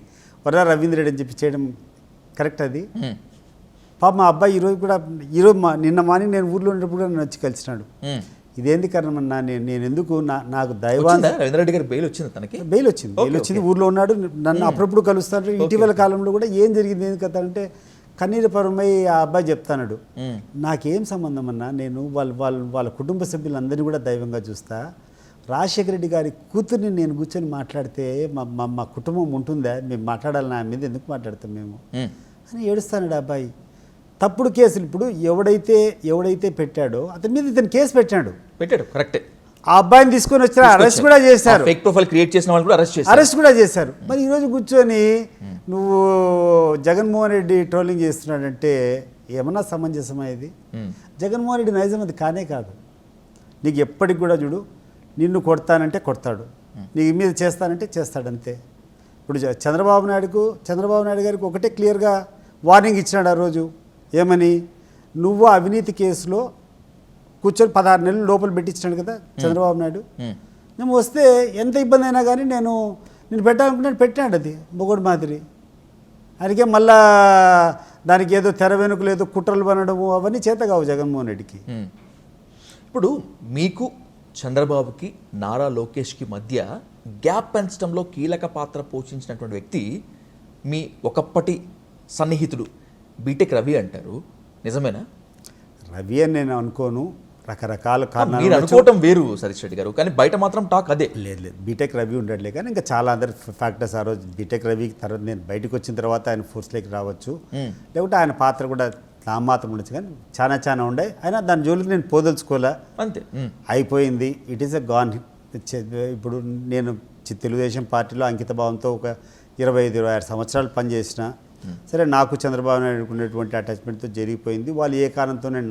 వర్రా రవీంద్ర రెడ్డి అని చెప్పి చేయడం కరెక్ట్? అది పాప మా అబ్బాయి ఈరోజు నిన్న మార్నింగ్ నేను ఊర్లో ఉన్నప్పుడు కూడా నన్ను వచ్చి కలిసినాడు. ఇదేంది కారణం అన్నా, నేను ఎందుకు నాకు దైవాన్ని రవీంద్ర రెడ్డి గారి బెయిల్ వచ్చింది, తనకి బెయిల్ వచ్చింది, ఊర్లో ఉన్నాడు, నన్ను అప్పుడప్పుడు కలుస్తాడు. ఇటీవల కాలంలో కూడా ఏం జరిగింది ఏంది కదా అంటే కన్నీరు పరమై ఆ అబ్బాయి చెప్తాడు, నాకేం సంబంధం అన్నా, నేను వాళ్ళ కుటుంబ సభ్యులందరినీ కూడా దైవంగా చూస్తా. రాజశేఖర రెడ్డి గారి కూతుర్ని నేను కూర్చొని మాట్లాడితే మా కుటుంబం ఉంటుందా, మేము మాట్లాడాలి, నా మీద ఎందుకు మాట్లాడతాం మేము అని ఏడుస్తాడు అబ్బాయి. తప్పుడు కేసులు ఇప్పుడు ఎవడైతే పెట్టాడో అతని మీద ఇతను కేసు పెట్టాడు కరెక్టే. ఆ అబ్బాయిని తీసుకొని వచ్చారు, అరెస్ట్ కూడా చేశారు, ఫేక్ ప్రొఫైల్ క్రియేట్ చేసిన వాళ్ళు కూడా అరెస్ట్ కూడా చేశారు. మరి ఈరోజు కూర్చొని నువ్వు జగన్మోహన్ రెడ్డి ట్రోలింగ్ చేస్తున్నాడంటే ఏమన్నా సమంజసమా ఇది? జగన్మోహన్ రెడ్డి నైజం అది కానే కాదు. నీకు ఎప్పటికి కూడా చూడు, నిన్ను కొడతానంటే కొడతాడు, నీ మీద చేస్తానంటే చేస్తాడు, అంతే. ఇప్పుడు చంద్రబాబు నాయుడు గారికి ఒకటే క్లియర్గా వార్నింగ్ ఇచ్చినాడు ఆ రోజు, ఏమని, నువ్వు అవినీతి కేసులో కూర్చొని 16 నెలలు లోపల పెట్టించినాడు కదా చంద్రబాబు నాయుడు. మేము వస్తే ఎంత ఇబ్బంది అయినా కానీ నేను పెట్టాలనుకున్నాను, పెట్టాడు. అది మొగోడు మాదిరి. అందుకే మళ్ళా దానికి ఏదో తెర వెనుకలు ఏదో కుట్రలు పనడము అవన్నీ చేత కావు జగన్మోహన్ రెడ్డికి. ఇప్పుడు మీకు చంద్రబాబుకి నారా లోకేష్కి మధ్య గ్యాప్ పెంచడంలో కీలక పాత్ర పోషించినటువంటి వ్యక్తి మీ ఒకప్పటి సన్నిహితుడు బీటెక్ రవి అంటారు, నిజమేనా? రవి అని నేను అనుకోను, రకరకాల కారణాలు మీరు అనుకోవటం వేరు సతీష్ రెడ్డి గారు, కానీ బయట మాత్రం టాక్ అదే. లేదు బీటెక్ రవి ఉండట్లే, కానీ ఇంకా చాలా అదర్ ఫ్యాక్టర్స్. ఆ రోజు బీటెక్ రవి తర్వాత నేను బయటకు వచ్చిన తర్వాత ఆయన ఫోర్స్లోకి రావచ్చు, లేకుంటే ఆయన పాత్ర కూడా నా మాత్రం ఉండొచ్చు, కానీ చాలా ఉండే. అయినా దాని జోలికి నేను పోదలుచుకోలే, అంతే, అయిపోయింది. It is a gone. ఇప్పుడు నేను తెలుగుదేశం పార్టీలో అంకిత భావంతో ఒక 25-26 సంవత్సరాలు పనిచేసిన. సరే, నాకు చంద్రబాబు నాయుడు ఉన్నటువంటి అటాచ్మెంట్తో జరిగిపోయింది. వాళ్ళు ఏ కారణంతో నేను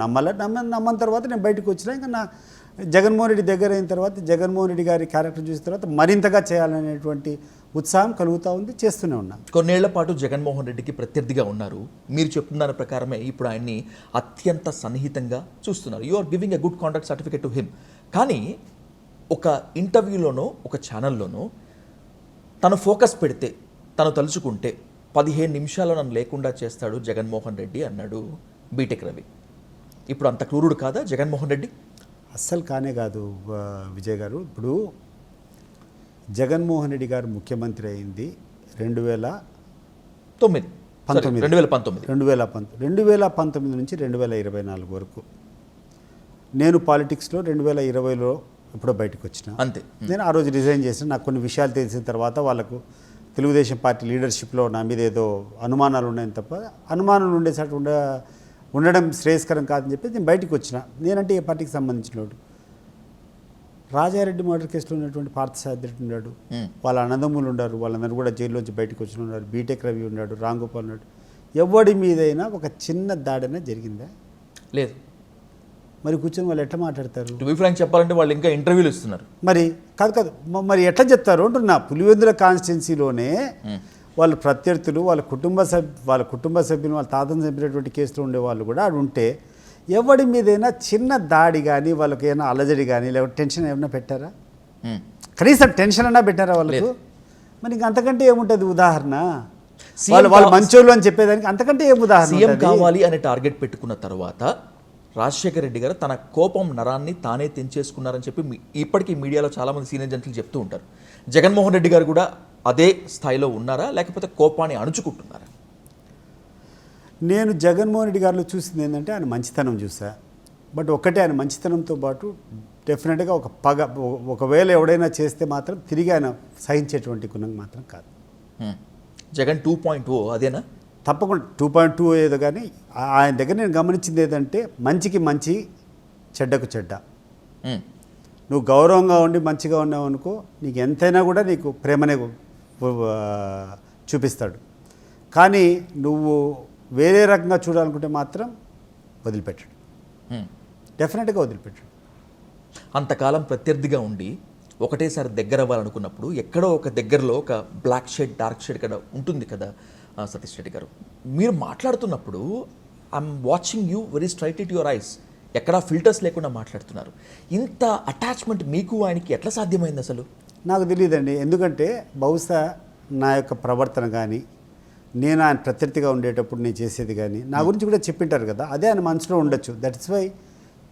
నమ్మని తర్వాత నేను బయటకు వచ్చినా. ఇంకా నా జగన్మోహన్ రెడ్డి దగ్గర అయిన తర్వాత, జగన్మోహన్ రెడ్డి గారి క్యారెక్టర్ చూసిన తర్వాత మరింతగా చేయాలనేటువంటి ఉత్సాహం కలుగుతూ ఉంది, చేస్తూనే ఉన్నా. కొన్నేళ్ల పాటు జగన్మోహన్ రెడ్డికి ప్రత్యర్థిగా ఉన్నారు. మీరు చెప్తున్న దాని ప్రకారమే ఇప్పుడు ఆయన్ని అత్యంత సన్నిహితంగా చూస్తున్నారు. You are giving a good contact certificate to him. కానీ ఒక ఇంటర్వ్యూలోనో ఒక ఛానల్లోనో తను ఫోకస్ పెడితే, తను తలుచుకుంటే 15 నిమిషాలు నన్ను లేకుండా చేస్తాడు జగన్మోహన్ రెడ్డి అన్నాడు బీటెక్ రవి. ఇప్పుడు అంత క్రూరుడు కాదా జగన్మోహన్ రెడ్డి? అస్సలు కానే కాదు విజయ్ గారు. ఇప్పుడు జగన్మోహన్ రెడ్డి గారు ముఖ్యమంత్రి అయింది 2019 నుంచి 2024 వరకు. నేను పాలిటిక్స్లో 2020లో ఇప్పుడు బయటకు వచ్చిన, అంతే. నేను ఆ రోజు రిజైన్ చేసిన. నాకు కొన్ని విషయాలు తెలిసిన తర్వాత వాళ్ళకు తెలుగుదేశం పార్టీ లీడర్షిప్లో నా మీద ఏదో అనుమానాలు ఉన్నాయని తప్ప, అనుమానాలు ఉండేసట్టు ఉండడం శ్రేయస్కరం కాదని చెప్పి నేను బయటకు వచ్చిన. నేనంటే ఏ పార్టీకి సంబంధించినోడు. రాజారెడ్డి మర్డర్ కేసులో ఉన్నటువంటి పార్థసారథి ఉన్నాడు, వాళ్ళ అన్నదమ్ములు ఉన్నారు, వాళ్ళందరూ కూడా జైల్లోంచి బయటకు వచ్చిన ఉన్నారు. బీటెక్ రవి ఉన్నాడు, రాంగోపాల్ ఉన్నాడు. ఎవడి మీదైనా ఒక చిన్న దాడైనా జరిగిందా? లేదు. మరి కూర్చొని వాళ్ళు ఎట్లా మాట్లాడతారు? టు బి ఫ్రాంక్ చెప్పాలంటే వాళ్ళు ఇంకా ఇంటర్వ్యూలు ఇస్తున్నారు. మరి కాదు మరి ఎట్లా చెప్తారు అంటున్నా. పులివెందుల కాన్స్టిట్యున్సీలోనే వాళ్ళ ప్రత్యర్థులు, వాళ్ళ కుటుంబ సభ్యులు, వాళ్ళ తాతను చంపినటువంటి కేసులో ఉండేవాళ్ళు కూడా ఆడు ఉంటే, ఎవడి మీదైనా చిన్న దాడి కానీ, వాళ్ళకి ఏమైనా అలజడి కానీ, లేకపోతే టెన్షన్ ఏమైనా పెట్టారా? కనీసం టెన్షన్ అన్నా పెట్టారా వాళ్ళకు? మరి ఇంక అంతకంటే ఏముంటుంది ఉదాహరణ? వాళ్ళు మంచోళ్ళు అని చెప్పేదానికి అంతకంటే ఏం ఉదాహరణ? సీఎం కావాలి అనే టార్గెట్ పెట్టుకున్న తర్వాత రాజశేఖర రెడ్డి గారు తన కోపం నరాన్ని తానే తెంచేసుకున్నారని చెప్పి ఇప్పటికీ మీడియాలో చాలామంది సీనియర్ జర్నలిస్టులు చెప్తూ ఉంటారు. జగన్మోహన్ రెడ్డి గారు కూడా అదే స్థాయిలో ఉన్నారా, లేకపోతే కోపాన్ని అణుచుకుంటున్నారా? నేను జగన్మోహన్ రెడ్డి గారిలో చూసింది ఏంటంటే ఆయన మంచితనం చూసా. బట్ ఒక్కటే, ఆయన మంచితనంతో పాటు డెఫినెట్గా ఒక ఒకవేళ ఎవడైనా చేస్తే మాత్రం తిరిగి ఆయన సహించేటువంటి గుణం మాత్రం కాదు. జగన్ 2.0 అదేనా? తప్పకుండా 2.2 ఏదో. కానీ ఆయన దగ్గర నేను గమనించింది ఏదంటే మంచికి మంచి, చెడ్డకు చెడ్డ. నువ్వు గౌరవంగా ఉండి మంచిగా ఉన్నావు అనుకో, నీకు ఎంతైనా కూడా నీకు ప్రేమనే చూపిస్తాడు. కానీ నువ్వు వేరే రకంగా చూడాలనుకుంటే మాత్రం వదిలిపెట్టాడు, డెఫినెట్గా వదిలిపెట్టాడు. అంతకాలం ప్రత్యర్థిగా ఉండి ఒకటేసారి దగ్గర అవ్వాలనుకున్నప్పుడు ఎక్కడో ఒక దగ్గరలో ఒక బ్లాక్ షేడ్ డార్క్ షేడ్ ఇక్కడ ఉంటుంది కదా సతీష్ రెడ్డి గారు. మీరు మాట్లాడుతున్నప్పుడు I'm watching you very straight it your eyes, ఎక్కడా ఫిల్టర్స్ లేకుండా మాట్లాడుతున్నారు. ఇంత అటాచ్మెంట్ మీకు ఆయనకి ఎట్లా సాధ్యమైంది అసలు? నాకు తెలియదండి. ఎందుకంటే బహుశా నా యొక్క ప్రవర్తన కానీ, నేను ఆయన ప్రత్యర్థిగా ఉండేటప్పుడు నేను చేసేది కానీ, నా గురించి కూడా చెప్పింటారు కదా, అదే ఆయన మనసులో ఉండొచ్చు. That's why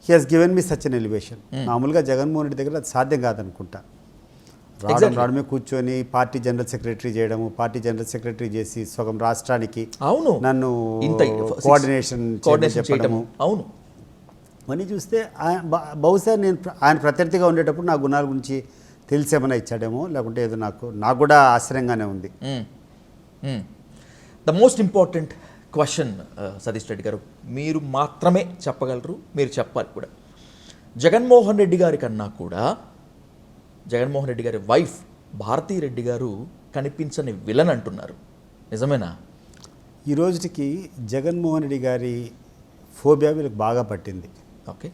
he has given me such an elevation. మామూలుగా జగన్మోహన్ రెడ్డి దగ్గర అది సాధ్యం కాదనుకుంటా. రావడమే కూర్చొని పార్టీ జనరల్ సెక్రటరీ చేయడము, పార్టీ జనరల్ సెక్రటరీ చేసి సగం రాష్ట్రానికి అవును నన్ను కోఆర్డినేషన్ చెప్పడము, అవును, అవన్నీ చూస్తే బహుశా నేను ఆయన ప్రత్యర్థిగా ఉండేటప్పుడు నా గుణాల గురించి తెలిసేమన్నా ఇచ్చాడేమో, లేకుంటే ఏదో నాకు కూడా ఆశ్చర్యంగానే ఉంది. The most important question Satish Reddy గారు, మీరు మాత్రమే చెప్పగలరు, మీరు చెప్పాలి కూడా. జగన్మోహన్ రెడ్డి గారి కన్నా కూడా జగన్మోహన్ రెడ్డి గారి వైఫ్ భారతీ రెడ్డి గారు కనిపించని విలన్ అంటున్నారు, నిజమేనా? ఈ రోజుకి జగన్మోహన్ రెడ్డి గారి ఫోబియా వీళ్ళకి బాగా పట్టింది. ఓకే,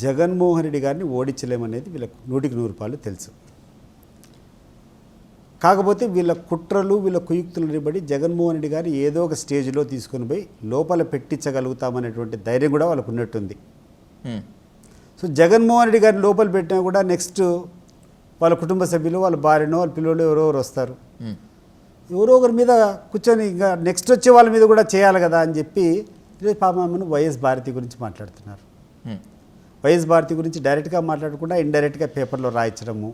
జగన్మోహన్ రెడ్డి గారిని ఓడించలేమనేది వీళ్ళకు 100% తెలుసు. కాకపోతే వీళ్ళ కుట్రలు, వీళ్ళ కుయుక్తులని బట్టి జగన్మోహన్ రెడ్డి గారిని ఏదో ఒక స్టేజ్లో తీసుకొని పోయి లోపల పెట్టించగలుగుతామనేటువంటి ధైర్యం కూడా వాళ్ళకు ఉన్నట్టుంది. సో జగన్మోహన్ రెడ్డి గారిని లోపల పెట్టినా కూడా నెక్స్ట్ వాళ్ళ కుటుంబ సభ్యులు, వాళ్ళ భార్యనో, వాళ్ళ పిల్లలు ఎవరెవరు వస్తారు, ఎవరో ఒకరి మీద కూర్చొని ఇంకా నెక్స్ట్ వచ్చే వాళ్ళ మీద కూడా చేయాలి కదా అని చెప్పి పాపమ్మను వైఎస్ భారతి గురించి మాట్లాడుతున్నారు. వైఎస్ భారతి గురించి డైరెక్ట్గా మాట్లాడకుండా ఇండైరెక్ట్గా పేపర్లో రాయించడము,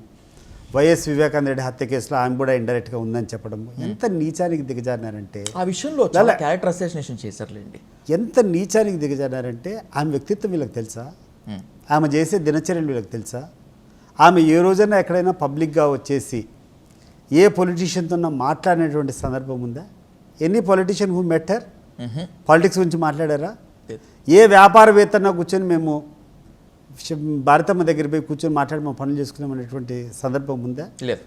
వైఎస్ వివేకానంద రెడ్డి హత్య కేసులో ఆమె కూడా ఇండైరెక్ట్గా ఉందని చెప్పడము, ఎంత నీచానికి దిగజారినారంటే ఆ విషయంలో చాలా క్యారెక్టర్ అసాసినేషన్ చేశారులేండి. ఎంత నీచానికి దిగజారినారంటే ఆమె వ్యక్తిత్వం వీళ్ళకి తెలుసా? ఆమె చేసే దినచర్యలు వీళ్ళకి తెలుసా? ఆమె ఏ రోజైనా ఎక్కడైనా పబ్లిక్గా వచ్చేసి ఏ పొలిటీషియన్తో మాట్లాడినటువంటి సందర్భం ఉందా? Any politician who met her politics గురించి మాట్లాడారా? ఏ వ్యాపారవేత్తన కూర్చొని మేము భారతమ్మ దగ్గర పోయి కూర్చొని మాట్లాడి మా పనులు చేసుకున్నామనేటువంటి సందర్భం ఉందా? లేదు.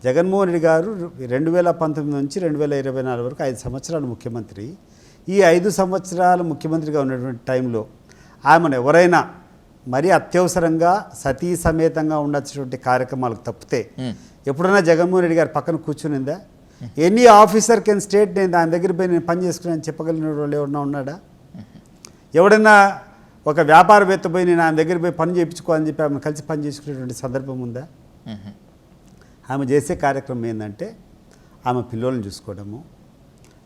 జగన్మోహన్ రెడ్డి గారు 2019 నుంచి 2024 వరకు 5 సంవత్సరాలు ముఖ్యమంత్రి. ఈ 5 సంవత్సరాలు ముఖ్యమంత్రిగా ఉన్నటువంటి టైంలో ఆమెను ఎవరైనా మరీ అత్యవసరంగా సతీ సమేతంగా ఉండాల్సినటువంటి కార్యక్రమాలకు తప్పితే ఎప్పుడైనా జగన్మోహన్ రెడ్డి గారు పక్కన కూర్చునిందా? ఎనీ ఆఫీసర్ కెన్ స్టేట్ నేను దాని దగ్గర పోయి నేను పని చేసుకున్నాను చెప్పగలిగిన వాళ్ళు ఎవరన్నా ఉన్నాడా? ఎవడన్నా ఒక వ్యాపారవేత్త పోయి నేను ఆయన దగ్గర పోయి పని చేయించుకోవాలని చెప్పి ఆమె కలిసి పని చేసుకునేటువంటి సందర్భం ఉందా? ఆమె చేసే కార్యక్రమం ఏంటంటే ఆమె పిల్లల్ని చూసుకోవడము,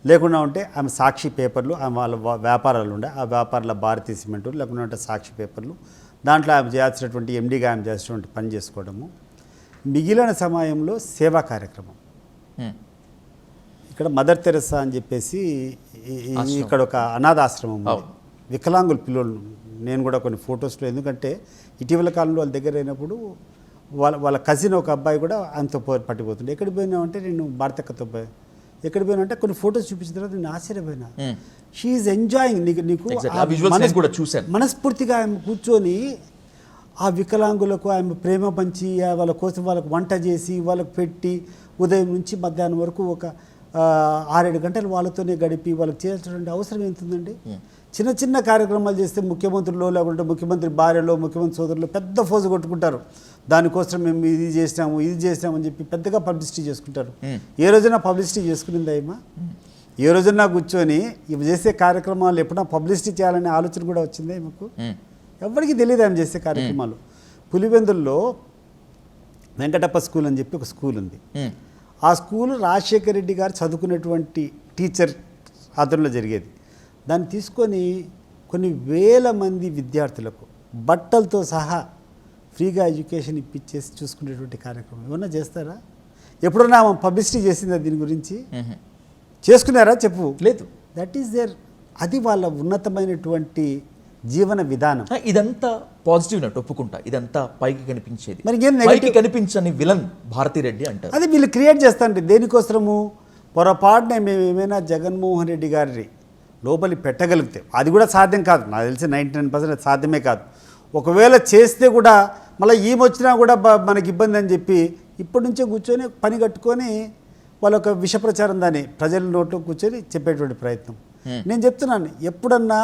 లేకుండా ఉంటే ఆమె సాక్షి పేపర్లు, ఆమె వాళ్ళ వ్యాపారాలు ఉండే ఆ వ్యాపారాల భారతీయ సిమెంటు, లేకుండా ఉంటే సాక్షి పేపర్లు, దాంట్లో ఆమె చేయాల్సినటువంటి ఎండీగా ఆమె చేసినటువంటి పని చేసుకోవడము, మిగిలిన సమయంలో సేవా కార్యక్రమం. ఇక్కడ మదర్ తెరెసా అని చెప్పేసి ఇక్కడ ఒక అనాథాశ్రమం, వికలాంగుల పిల్లలు. నేను కూడా కొన్ని ఫొటోస్లో, ఎందుకంటే ఇటీవల కాలంలో వాళ్ళ దగ్గర అయినప్పుడు వాళ్ళ కజిన్ ఒక అబ్బాయి కూడా ఆయనతో పట్టిపోతుండే. ఎక్కడికి పోయినామంటే నేను భారతక్కతో పోయి ఎక్కడికి పోయినా అంటే కొన్ని ఫొటోస్ చూపించిన తర్వాత నేను ఆశ్చర్యపోయినా. She is enjoying. నీకు మనస్ఫూర్తిగా ఆమె కూర్చొని ఆ వికలాంగులకు ఆమె ప్రేమ పంచి వాళ్ళ కోసం వాళ్ళకు వంట చేసి వాళ్ళకు పెట్టి ఉదయం నుంచి మధ్యాహ్నం వరకు ఒక 6-7 గంటలు వాళ్ళతోనే గడిపి వాళ్ళకి చేయాల్సినటువంటి అవసరం ఎంతుందండి? చిన్న చిన్న కార్యక్రమాలు చేస్తే ముఖ్యమంత్రులు, లేకుంటే ముఖ్యమంత్రి భార్యలో, ముఖ్యమంత్రి సోదరులు పెద్ద ఫోజు కొట్టుకుంటారు. దానికోసం మేము ఇది చేసినాము అని చెప్పి పెద్దగా పబ్లిసిటీ చేసుకుంటారు. ఏ రోజైనా పబ్లిసిటీ చేసుకునిందా ఏమా? ఏ రోజైనా కూర్చొని ఇవి చేసే కార్యక్రమాలు ఎప్పుడైనా పబ్లిసిటీ చేయాలనే ఆలోచన కూడా వచ్చిందా మాకు? ఎవరికి తెలియదు ఆమె చేసే కార్యక్రమాలు. పులివెందుల్లో వెంకటప్ప స్కూల్ అని చెప్పి ఒక స్కూల్ ఉంది. ఆ స్కూల్ రాజశేఖర రెడ్డి గారు చదువుకునేటువంటి టీచర్ ఆధ్వర్యంలో జరిగేది. దాన్ని తీసుకొని కొన్ని వేల మంది విద్యార్థులకు బట్టలతో సహా ఫ్రీగా ఎడ్యుకేషన్ ఇప్పించేసి చూసుకునేటువంటి కార్యక్రమం ఏమన్నా చేస్తారా? ఎప్పుడన్నా పబ్లిసిటీ చేసిందా దీని గురించి? చేసుకున్నారా చెప్పు? లేదు. That is there. అది వాళ్ళ ఉన్నతమైనటువంటి జీవన విధానం. ఇదంతా పాజిటివ్ నట్టు ఒప్పుకుంటా. ఇదంతా పైకి కనిపించేది, మరి పైకి కనిపించని విలన్ భారతీ రెడ్డి అంటారు. అది వీళ్ళు క్రియేట్ చేస్తారండి. దేనికోసము? పొరపాటున మేము ఏమైనా జగన్మోహన్ రెడ్డి గారి లోపలి పెట్టగలిగితే, అది కూడా సాధ్యం కాదు నాకు తెలిసి 99% సాధ్యమే కాదు. ఒకవేళ చేస్తే కూడా మళ్ళీ ఈమె వచ్చినా కూడా మనకి ఇబ్బంది అని చెప్పి ఇప్పటి నుంచే కూర్చొని పని కట్టుకొని వాళ్ళొక విష ప్రచారం దాన్ని ప్రజల నోట్లో కూర్చొని చెప్పేటువంటి ప్రయత్నం. నేను చెప్తున్నాను, ఎప్పుడన్నా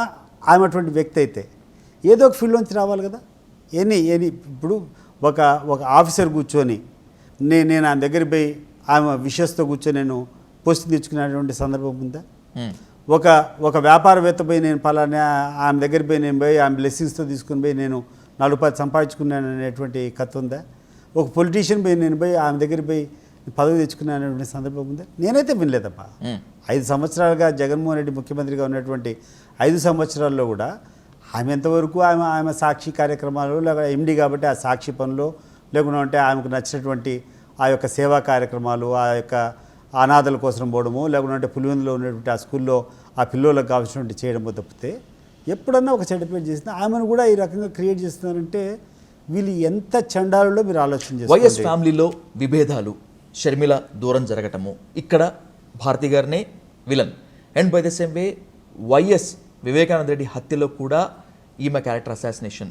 ఆమె అటువంటి వ్యక్తి అయితే ఏదో ఒక ఫీల్డ్లోంచి రావాలి కదా. ఎనీ ఇప్పుడు ఒక ఆఫీసర్ కూర్చొని నేను ఆయన దగ్గర పోయి ఆమె విషస్తో కూర్చొని నేను పోస్ట్ తెచ్చుకునేటువంటి సందర్భం ఉందా? ఒక వ్యాపారవేత్త పోయి నేను పలానా ఆమె దగ్గర పోయి నేను పోయి ఆమె బ్లెస్సింగ్స్తో తీసుకుని పోయి నేను 4 రూపాయలు సంపాదించుకున్నాను అనేటువంటి కథ ఉందా? ఒక పొలిటీషియన్ పోయి నేను పోయి ఆమె దగ్గర పోయి పదవి తెచ్చుకున్నాను అనేటువంటి సందర్భం ఉందా? నేనైతే వినలేదమ్మా. 5 సంవత్సరాలుగా జగన్మోహన్ రెడ్డి ముఖ్యమంత్రిగా ఉన్నటువంటి 5 సంవత్సరాల్లో కూడా ఆమె ఎంతవరకు ఆమె సాక్షి కార్యక్రమాలు లేకపోతే ఎండి కాబట్టి ఆ సాక్షి పనులు లేకుంటే ఆమెకు నచ్చినటువంటి ఆ యొక్క సేవా కార్యక్రమాలు, ఆ యొక్క అనాథల కోసం పోవడము, లేకుంటే పులివెందులో ఉన్నటువంటి ఆ స్కూల్లో ఆ పిల్లలకు కావాల్సినటువంటి చేయడమో తప్పితే ఎప్పుడన్నా ఒక సర్టిఫికేట్ చేసిన ఆమెను కూడా ఈ రకంగా క్రియేట్ చేస్తున్నారంటే వీళ్ళు ఎంత చండాలలో మీరు ఆలోచన చేస్తారు. వైఎస్ ఫ్యామిలీలో విభేదాలు, షర్మిల దూరం జరగటము, ఇక్కడ భారతి గారినే villain. And by the same way YS Vivekananda Reddy హత్యలో కూడా ఈమె క్యారెక్టర్ అసాసినేషన్,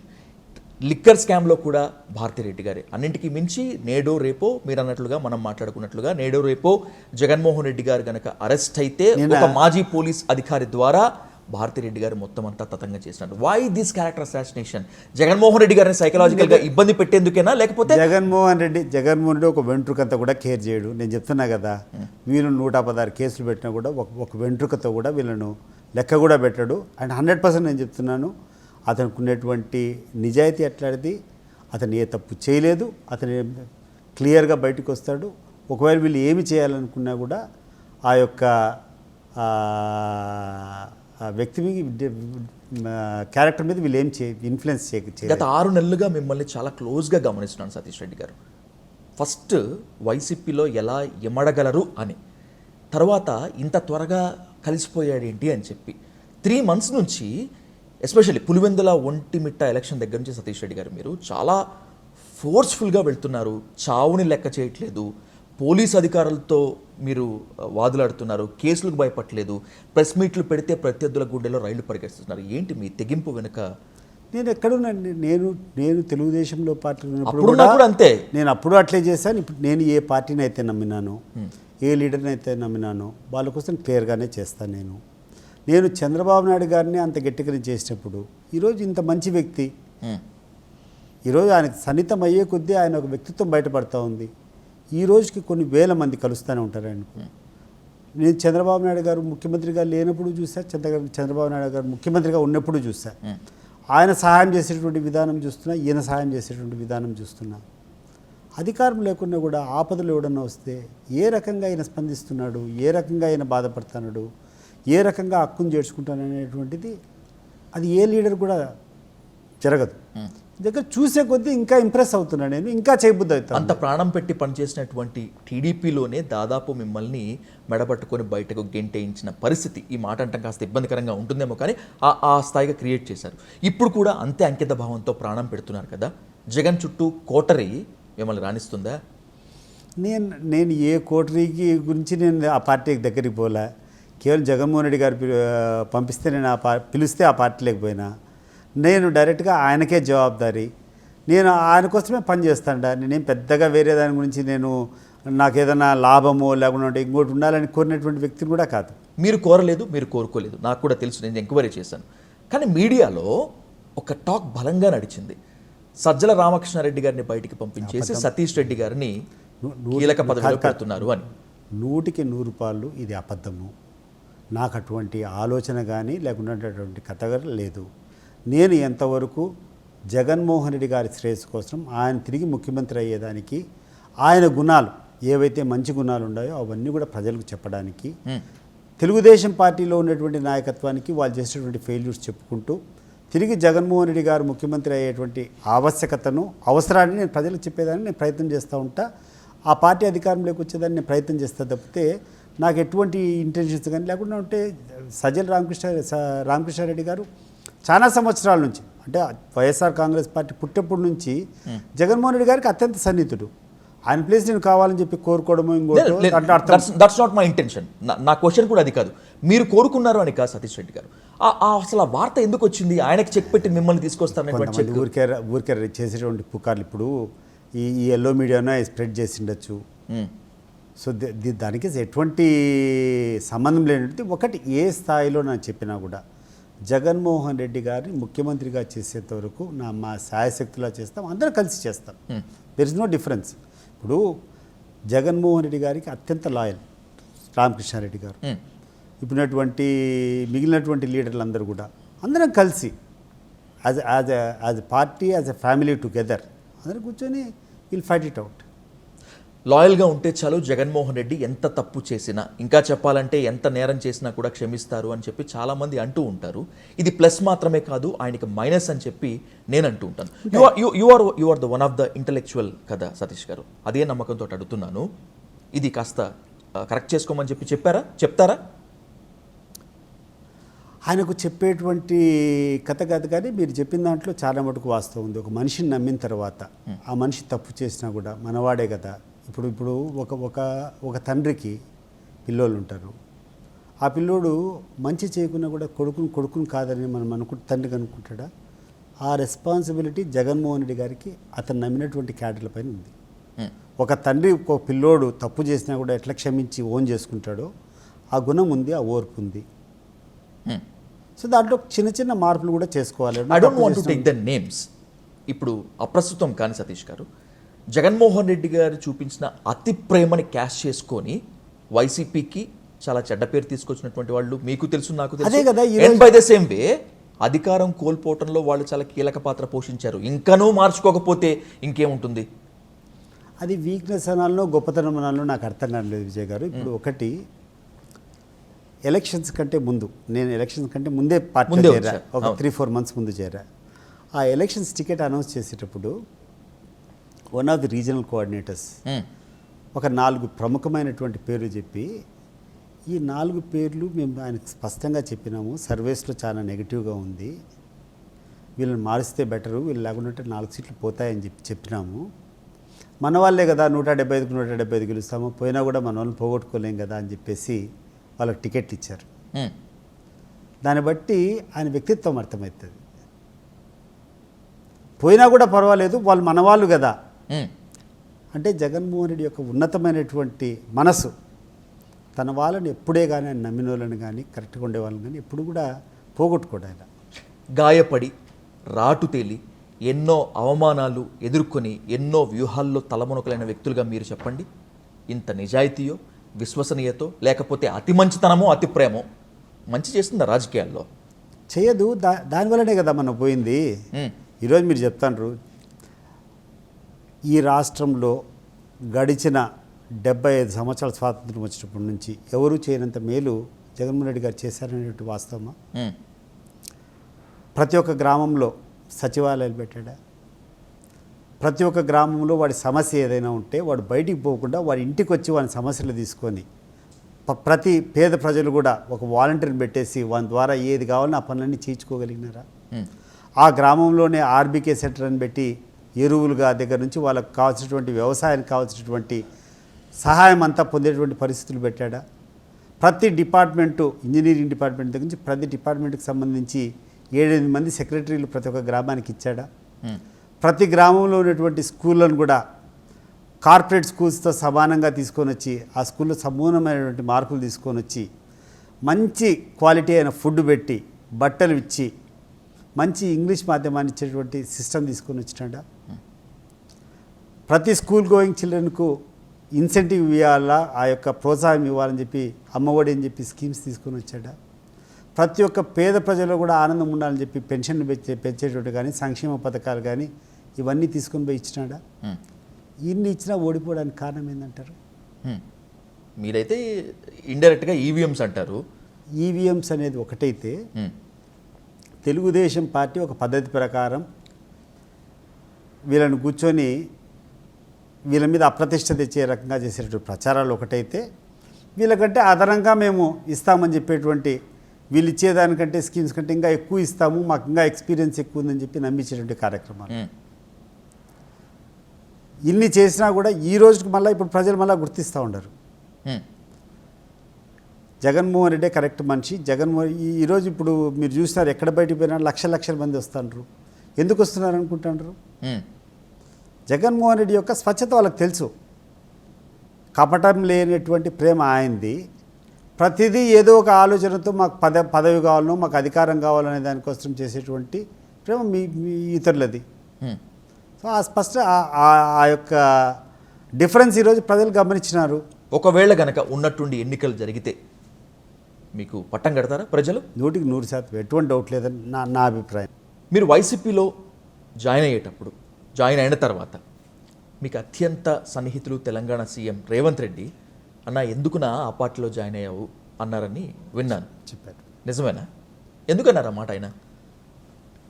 లిక్కర్ స్కామ్లో కూడా భారతిరెడ్డి గారే. అన్నింటికీ మించి నేడో రేపో మీరు అన్నట్లుగా మనం మాట్లాడుకున్నట్లుగా నేడో రేపో జగన్మోహన్ రెడ్డి గారు గనక అరెస్ట్ అయితే ఒక మాజీ పోలీస్ అధికారి ద్వారా భారతిరెడ్డి గారు మొత్తం అంతా తతంగం చేసినట్టు. Why this character assassination? Jaganmohan Reddy గారిని సైకలాజికల్ గా ఇబ్బంది పెట్టేందుకేనా, లేకపోతే జగన్మోహన్ రెడ్డి ఒక వెంట్రుకంతా కూడా కేర్ చేయడు. నేను చెప్తున్నా కదా, వీళ్ళు 116 కేసులు పెట్టినా కూడా ఒక వెంట్రుకతో కూడా వీళ్ళను లెక్క కూడా పెట్టాడు. అండ్ 100% నేను చెప్తున్నాను, అతనికి ఉన్నటువంటి నిజాయితీ అట్లాంటిది. అతను ఏ తప్పు చేయలేదు, అతను క్లియర్గా బయటకు వస్తాడు. ఒకవేళ వీళ్ళు ఏమి చేయాలనుకున్నా కూడా ఆ యొక్క వ్యక్తి క్యారెక్టర్ మీద వీళ్ళు ఏం ఇన్ఫ్లుయెన్స్ చేయలేదు. గత 6 నెలలుగా మిమ్మల్ని చాలా క్లోజ్గా గమనిస్తున్నాను సతీష్ రెడ్డి గారు. ఫస్ట్ వైసీపీలో ఎలా ఎమడగలరు అని, తర్వాత ఇంత త్వరగా కలిసిపోయాడేంటి అని చెప్పి 3 months నుంచి, ఎస్పెషల్లీ పులివెందుల ఒంటిమిట్ట ఎలక్షన్ దగ్గర నుంచి సతీష్ రెడ్డి గారు మీరు చాలా ఫోర్స్ఫుల్గా వెళ్తున్నారు. చావుని లెక్క చేయట్లేదు, పోలీస్ అధికారులతో మీరు వాదులాడుతున్నారు, కేసులకు భయపడలేదు, ప్రెస్ మీట్లు పెడితే ప్రత్యర్థుల గుండెలో రైళ్లు పరిగెడుతున్నారు. ఏంటి మీ తెగింపు వెనుక? నేను ఎక్కడున్నాను, నేను తెలుగుదేశంలో పార్టీ ఉన్నప్పుడు కూడా అంతే. నేను అప్పుడు అట్లే చేశాను. ఇప్పుడు నేను ఏ పార్టీని అయితే నమ్మినానో, ఏ లీడర్ని అయితే నమ్మినానో వాళ్ళ కోసం క్లియర్గానే చేస్తాను. నేను చంద్రబాబు నాయుడు గారిని అంత గట్టిగా చేసినప్పుడు ఈరోజు ఇంత మంచి వ్యక్తి, ఈరోజు ఆయనకు సన్నిహితం అయ్యే కొద్దీ ఆయన ఒక వ్యక్తిత్వం బయటపడతా ఉంది. ఈ రోజుకి కొన్ని వేల మంది కలుస్తూనే ఉంటారు ఆయనకు. నేను చంద్రబాబు నాయుడు గారు ముఖ్యమంత్రిగా లేనప్పుడు చూసా, చంద్రబాబు నాయుడు గారు ముఖ్యమంత్రిగా ఉన్నప్పుడు చూసా. ఆయన సహాయం చేసేటువంటి విధానం చూస్తున్నా, ఈయన సహాయం చేసేటువంటి విధానం చూస్తున్నా. అధికారం లేకున్నా కూడా ఆపదలు ఎవడన్నా వస్తే ఏ రకంగా ఆయన స్పందిస్తున్నాడు, ఏ రకంగా ఆయన బాధపడుతున్నాడు, ఏ రకంగా హక్కును చేర్చుకుంటాను అనేటువంటిది అది ఏ లీడర్ కూడా జరగదు. దగ్గర చూసే కొద్దీ ఇంకా ఇంప్రెస్ అవుతున్నాను నేను, ఇంకా చేయబుద్ధి అవుతాను. అంత ప్రాణం పెట్టి పనిచేసినటువంటి టీడీపీలోనే దాదాపు మిమ్మల్ని మెడబట్టుకొని బయటకు గెంటేయించిన పరిస్థితి, ఈ మాట అంటే కాస్త ఇబ్బందికరంగా ఉంటుందేమో కానీ ఆ స్థాయిగా క్రియేట్ చేశారు. ఇప్పుడు కూడా అంతే అంకిత భావంతో ప్రాణం పెడుతున్నారు కదా. జగన్ చుట్టూ కోటరీ మిమ్మల్ని రాణిస్తుందా? నేను ఏ కోటరీకి గురించి నేను ఆ పార్టీకి దగ్గరికి పోలే. కేవలం జగన్మోహన్ రెడ్డి గారు పంపిస్తే నేను పిలిస్తే ఆ పార్టీ లేకపోయినా నేను డైరెక్ట్గా ఆయనకే జవాబుదారీ. నేను ఆయన కోసమే పనిచేస్తాను. నేనేం పెద్దగా వేరే దాని గురించి నాకు ఏదైనా లాభమో లేకుండా ఇంకోటి ఉండాలని కోరినటువంటి వ్యక్తిని కూడా కాదు. మీరు కోరలేదు, మీరు కోరుకోలేదు, నాకు కూడా తెలుసు, నేను ఎంక్వైరీ చేశాను. కానీ మీడియాలో ఒక టాక్ బలంగా నడిచింది, సజ్జల రామకృష్ణారెడ్డి గారిని బయటికి పంపించేసి సతీష్ రెడ్డి గారిని కీలక పదవిలో పెడుతున్నారు అని. 100కి 100 రూపాయలు ఇది అబద్ధము. నాకు అటువంటి ఆలోచన కానీ లేకుండా అటువంటి కథ లేదు. నేను ఎంతవరకు జగన్మోహన్ రెడ్డి గారి శ్రేయస్సు కోసం ఆయన తిరిగి ముఖ్యమంత్రి అయ్యేదానికి ఆయన గుణాలు ఏవైతే మంచి గుణాలు ఉన్నాయో అవన్నీ కూడా ప్రజలకు చెప్పడానికి, తెలుగుదేశం పార్టీలో ఉన్నటువంటి నాయకత్వానికి వాళ్ళు చేసేటువంటి ఫెయిల్యూర్స్ చెప్పుకుంటూ తిరిగి జగన్మోహన్ రెడ్డి గారు ముఖ్యమంత్రి అయ్యేటువంటి అవసరాన్ని నేను ప్రజలకు చెప్పేదాన్ని నేను ప్రయత్నం చేస్తూ ఉంటా. ఆ పార్టీ అధికారంలోకి వచ్చేదాన్ని నేను ప్రయత్నం చేస్తా తప్పితే నాకు ఎటువంటి ఇంటెన్షన్స్ కానీ లేకుండా ఉంటే సజ్జల రామకృష్ణారెడ్డి గారు చాలా సంవత్సరాల నుంచి, అంటే వైఎస్ఆర్ కాంగ్రెస్ పార్టీ పుట్టేప్పటి నుంచి జగన్మోహన్ రెడ్డి గారికి అత్యంత సన్నిహితుడు. ఆయన ప్లేస్ నేను కావాలని చెప్పి కోరుకోవడము ఇంకోటి దాంట్లో అర్థం దట్స్ నాట్ మై ఇంటెన్షన్. నా క్వశ్చన్ కూడా అది కాదు. మీరు కోరుకున్నారు అని కాదు సతీష్ రెడ్డి గారు. అసలు ఆ వార్త ఎందుకు వచ్చింది? ఆయనకి చెక్ పెట్టి మిమ్మల్ని తీసుకొస్తారనేటువంటి చెక్. ఊరికే చేసేటువంటి పుకార్లు ఇప్పుడు ఈ ఎల్లో మీడియానే స్ప్రెడ్ చేసి ఉండొచ్చు. సో దానికి ఎటువంటి సంబంధం లేనిది. ఒకటి ఏ స్థాయిలో నేను చెప్పినా కూడా జగన్మోహన్ రెడ్డి గారిని ముఖ్యమంత్రిగా చేసేంత వరకు మా శాయశక్తిలా చేస్తాం, అందరం కలిసి చేస్తాం. There is no difference. ఇప్పుడు జగన్మోహన్ రెడ్డి గారికి అత్యంత లాయల్ రామకృష్ణారెడ్డి గారు, ఇప్పుడున్నటువంటి మిగిలినటువంటి లీడర్లు అందరూ కూడా అందరం కలిసి as a party, as a family together అందరం కూర్చొని విల్ ఫైట్ ఇట్ అవుట్. లాయల్గా ఉంటే చాలు, జగన్మోహన్ రెడ్డి ఎంత తప్పు చేసినా, ఇంకా చెప్పాలంటే ఎంత నేరం చేసినా కూడా క్షమిస్తారు అని చెప్పి చాలామంది అంటూ ఉంటారు. ఇది ప్లస్ మాత్రమే కాదు, ఆయనకి మైనస్ అని చెప్పి నేను అంటూ ఉంటాను. You are the one of the intellectual కదా సతీష్ గారు, అదే నమ్మకంతో అడుగుతున్నాను. ఇది కాస్త కరెక్ట్ చేసుకోమని చెప్పి చెప్తారా? ఆయనకు చెప్పేటువంటి కథ కాదు, కానీ మీరు చెప్పిన దాంట్లో చాలా మటుకు వాస్తవం ఉంది. ఒక మనిషిని నమ్మిన తర్వాత ఆ మనిషి తప్పు చేసినా కూడా మనవాడే కదా. ఇప్పుడు ఒక తండ్రికి పిల్లోళ్ళు ఉంటారు. ఆ పిల్లోడు మంచి చేయకున్నా కూడా కొడుకుని కాదని మనం తండ్రికి అనుకుంటాడా? ఆ రెస్పాన్సిబిలిటీ జగన్మోహన్ రెడ్డి గారికి అతను నమ్మినటువంటి క్యాడర్ల పైన ఉంది. ఒక తండ్రి ఒక పిల్లోడు తప్పు చేసినా కూడా ఎట్లా క్షమించి ఓన్ చేసుకుంటాడో ఆ గుణం ఉంది, ఆ ఓర్పు ఉంది. సో దాంట్లో చిన్న చిన్న మార్పులు కూడా చేసుకోవాలి. I don't want to take the names. ఇప్పుడు అప్రస్తుతం కానీ సతీష్ గారు, జగన్మోహన్ రెడ్డి గారు చూపించిన అతి ప్రేమని క్యాష్ చేసుకొని వైసీపీకి చాలా చెడ్డ పేరు తీసుకొచ్చినటువంటి వాళ్ళు మీకు తెలుసు, నాకు తెలుసు. అదే కదా, అండ్ బై ద సేమ్ వే అధికారం కోల్పోవటంలో వాళ్ళు చాలా కీలక పాత్ర పోషించారు. ఇంకనూ మార్చుకోకపోతే ఇంకేముంటుంది? అది వీక్నెస్ అనాలనో గొప్పతనం అనాలనో నాకు అర్థం కాలేదు విజయ్ గారు. ఇప్పుడు ఒకటి, ఎలక్షన్స్ కంటే ముందు, నేను ఎలక్షన్స్ కంటే ముందే పార్టీ చేరా, ఒక 3-4 months ముందు చేరా. ఆ ఎలక్షన్స్ టికెట్ అనౌన్స్ చేసేటప్పుడు one of the regional coordinators ఒక 4 ప్రముఖమైనటువంటి పేర్లు చెప్పి, ఈ 4 పేర్లు మేము ఆయనకు స్పష్టంగా చెప్పినాము, సర్వేస్లో చాలా నెగిటివ్గా ఉంది, వీళ్ళని మారిస్తే బెటరు, వీళ్ళు లేకుంటే 4 సీట్లు పోతాయని చెప్పినాము. మన వాళ్ళే కదా 175కు 175 గెలుస్తాము, పోయినా కూడా మన వాళ్ళని పోగొట్టుకోలేం కదా అని చెప్పేసి వాళ్ళకి టికెట్లు ఇచ్చారు. దాన్ని బట్టి ఆయన వ్యక్తిత్వం అర్థమవుతుంది. పోయినా కూడా పర్వాలేదు, వాళ్ళు మన వాళ్ళు కదా. అంటే జగన్మోహన్ రెడ్డి యొక్క ఉన్నతమైనటువంటి మనసు, తన వాళ్ళని ఎప్పుడే కానీ ఆయన నమ్మిన వాళ్ళని కానీ కరెక్ట్గా ఉండే వాళ్ళని కానీ ఎప్పుడు కూడా పోగొట్టుకోడు. ఆయన గాయపడి రాటు తేలి ఎన్నో అవమానాలు ఎదుర్కొని ఎన్నో వ్యూహాల్లో తలమునకలైన వ్యక్తులుగా మీరు చెప్పండి. ఇంత నిజాయితీయో, విశ్వసనీయతో, లేకపోతే అతి మంచితనమో అతి ప్రేమో మంచి చేస్తుందా రాజకీయాల్లో? చేయదు. దానివల్లనే కదా మనం పోయింది. ఈరోజు మీరు చెప్తాండ్రు, ఈ రాష్ట్రంలో గడిచిన 75 సంవత్సరాల స్వాతంత్రం వచ్చినప్పటి నుంచి ఎవరూ చేయనంత మేలు జగన్మోహన్ రెడ్డి గారు చేశారనేటువంటి వాస్తవమా? ప్రతి ఒక్క గ్రామంలో సచివాలయాలు పెట్టాడా? ప్రతి ఒక్క గ్రామంలో వాడి సమస్య ఏదైనా ఉంటే వాడు బయటికి పోకుండా వాడి ఇంటికి వచ్చి వాడి సమస్యలు తీసుకొని ప్రతి పేద ప్రజలు కూడా ఒక వాలంటీర్ని పెట్టేసి వాని ద్వారా ఏది కావాలో ఆ పనులన్నీ చేయించుకోగలిగినారా? ఆ గ్రామంలోనే ఆర్బీకే సెంటర్ అని పెట్టి ఎరువులుగా దగ్గర నుంచి వాళ్ళకు కావాల్సినటువంటి వ్యవసాయానికి కావాల్సినటువంటి సహాయం అంతా పొందేటువంటి పరిస్థితులు పెట్టాడా? ప్రతి డిపార్ట్మెంటు, ఇంజనీరింగ్ డిపార్ట్మెంట్ దగ్గర నుంచి ప్రతి డిపార్ట్మెంట్కి సంబంధించి 7-8 మంది సెక్రటరీలు ప్రతి ఒక్క గ్రామానికి ఇచ్చాడా? ప్రతి గ్రామంలో ఉన్నటువంటి స్కూళ్ళను కూడా కార్పొరేట్ స్కూల్స్తో సమానంగా తీసుకొని వచ్చి ఆ స్కూల్లో సమూలమైనటువంటి మార్పులు తీసుకొని వచ్చి మంచి క్వాలిటీ అయిన ఫుడ్ పెట్టి బట్టలు ఇచ్చి మంచి ఇంగ్లీష్ మాధ్యమాన్ని ఇచ్చేటువంటి సిస్టమ్ తీసుకొని వచ్చినాడా? ప్రతి స్కూల్ గోయింగ్ చిల్డ్రన్కు ఇన్సెంటివ్ ఇవ్వాలా, ఆ యొక్క ప్రోత్సాహం ఇవ్వాలని చెప్పి అమ్మఒడి అని చెప్పి స్కీమ్స్ తీసుకొని వచ్చాడా? ప్రతి ఒక్క పేద ప్రజలు కూడా ఆనందం ఉండాలని చెప్పి పెన్షన్లు పెంచేటువంటి కానీ సంక్షేమ పథకాలు కానీ ఇవన్నీ తీసుకొని పోయి ఇచ్చినాడా? ఇన్ని ఇచ్చినా ఓడిపోవడానికి కారణం ఏంటంటారు? మీరైతే ఇండైరెక్ట్గా ఈవీఎంస్ అంటారు. ఈవీఎంస్ అనేది ఒకటైతే తెలుగుదేశం పార్టీ ఒక పద్ధతి ప్రకారం వీళ్ళని కూర్చొని వీళ్ళ మీద అప్రతిష్ట తెచ్చే రకంగా చేసేటువంటి ప్రచారాలు ఒకటైతే, వీళ్ళకంటే అదనంగా మేము ఇస్తామని చెప్పేటువంటి, వీళ్ళు ఇచ్చేదానికంటే స్కీమ్స్ కంటే ఇంకా ఎక్కువ ఇస్తాము, మాకు ఇంకా ఎక్స్పీరియన్స్ ఎక్కువ ఉందని చెప్పి నమ్మించేటువంటి కార్యక్రమాలు. ఇన్ని చేసినా కూడా ఈ రోజుకి మళ్ళీ ఇప్పుడు ప్రజలు మళ్ళీ గుర్తిస్తూ ఉండరు. జగన్మోహన్ రెడ్డే కరెక్ట్ మనిషి. ఈరోజు ఇప్పుడు మీరు చూస్తున్నారు, ఎక్కడ బయటికి పోయినా లక్షల మంది వస్తున్నారు. ఎందుకు వస్తున్నారు అనుకుంటున్నారు? జగన్మోహన్ రెడ్డి యొక్క స్వచ్ఛత వాళ్ళకి తెలుసు. కపటం లేనటువంటి ప్రేమ ఆయనది. ప్రతిదీ ఏదో ఒక ఆలోచనతో మాకు పదవి కావాలనో మాకు అధికారం కావాలనే దానికోసం చేసేటువంటి ప్రేమ మీ ఇతరులది. సో ఆ స్పష్ట ఆ యొక్క డిఫరెన్స్ ఈరోజు ప్రజలు గమనించినారు. ఒకవేళ గనక ఉన్నట్టుండి ఎన్నికలు జరిగితే మీకు పట్టం కడతారా ప్రజలు? 100% ఎటువంటి డౌట్ లేదని నా అభిప్రాయం. మీరు వైసీపీలో జాయిన్ అయిన తర్వాత మీకు అత్యంత సన్నిహితులు తెలంగాణ సీఎం రేవంత్ రెడ్డి అన్న ఎందుకునా ఆ పార్టీలో జాయిన్ అయ్యావు అన్నారని విన్నాను. చెప్పారు. నిజమేనా? ఎందుకన్నారు ఆ మాట ఆయన?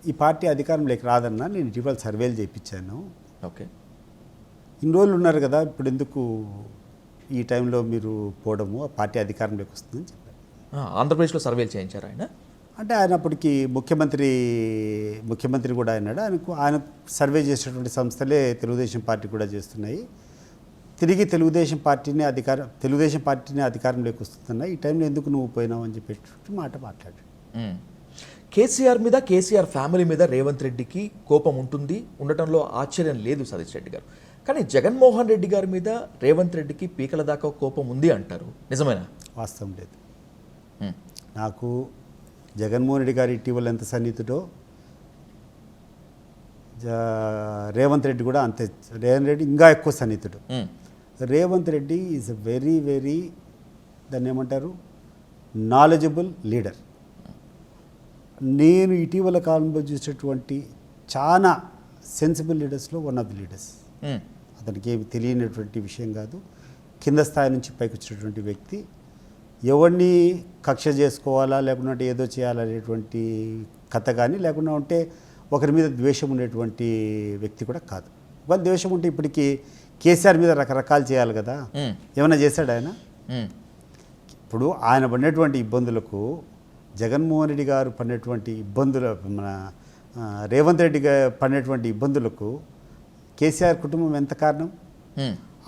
ఈ పార్టీ అధికారంలోకి రాదన్నా, నేను ఇటీవల సర్వేలు చేయించాను. ఓకే, ఇన్ని రోజులు ఉన్నారు కదా, ఇప్పుడు ఎందుకు ఈ టైంలో మీరు పోవడము, ఆ పార్టీ అధికారంలోకి వస్తుందని చెప్పారు. ఆంధ్రప్రదేశ్లో సర్వేలు చేయించారు ఆయన? అంటే ఆయన అప్పటికి ముఖ్యమంత్రి కూడా అయినాడు. ఆయన సర్వే చేసేటువంటి సంస్థలే తెలుగుదేశం పార్టీ కూడా చేస్తున్నాయి. తిరిగి తెలుగుదేశం పార్టీని అధికారంలోకి వస్తున్నాయి. ఈ టైంలో ఎందుకు నువ్వు పోయినావు అని చెప్పేటువంటి మాట మాట్లాడాడు. కేసీఆర్ మీద, కేసీఆర్ ఫ్యామిలీ మీద రేవంత్ రెడ్డికి కోపం ఉండటంలో ఆశ్చర్యం లేదు సతీష్ రెడ్డి గారు. కానీ జగన్మోహన్ రెడ్డి గారి మీద రేవంత్ రెడ్డికి పీకల దాకా కోపం ఉంది అంటారు, నిజమేనా? వాస్తవం లేదు. నాకు జగన్మోహన్ రెడ్డి గారు ఇటీవల ఎంత సన్నిహితుడో రేవంత్ రెడ్డి కూడా అంతే. రేవంత్ రెడ్డి ఇంకా ఎక్కువ సన్నిహితుడు. Revanth Reddy is a very very దాన్ని ఏమంటారు, నాలెడ్జబుల్ లీడర్. నేను ఇటీవల కాలంలో చూసేటువంటి చాలా సెన్సిబుల్ లీడర్స్లో వన్ ఆఫ్ ది లీడర్స్. అతనికి ఏమి తెలియనటువంటి విషయం కాదు. కింద స్థాయి నుంచి పైకి వచ్చినటువంటి వ్యక్తి. ఎవరిని కక్ష చేసుకోవాలా లేకుంటే ఏదో చేయాలనేటువంటి కథ కానీ, లేకుండా ఉంటే ఒకరి మీద ద్వేషం ఉండేటువంటి వ్యక్తి కూడా కాదు. ఒకవేళ ద్వేషం ఉంటే ఇప్పటికీ కేసీఆర్ మీద రకరకాలు చేయాలి కదా, ఏమైనా చేశాడు ఆయన? ఇప్పుడు ఆయన పడినటువంటి ఇబ్బందులకు, జగన్మోహన్ రెడ్డి గారు పడినటువంటి మన రేవంత్ రెడ్డి గారు పడినటువంటి ఇబ్బందులకు కేసీఆర్ కుటుంబం ఎంత కారణం?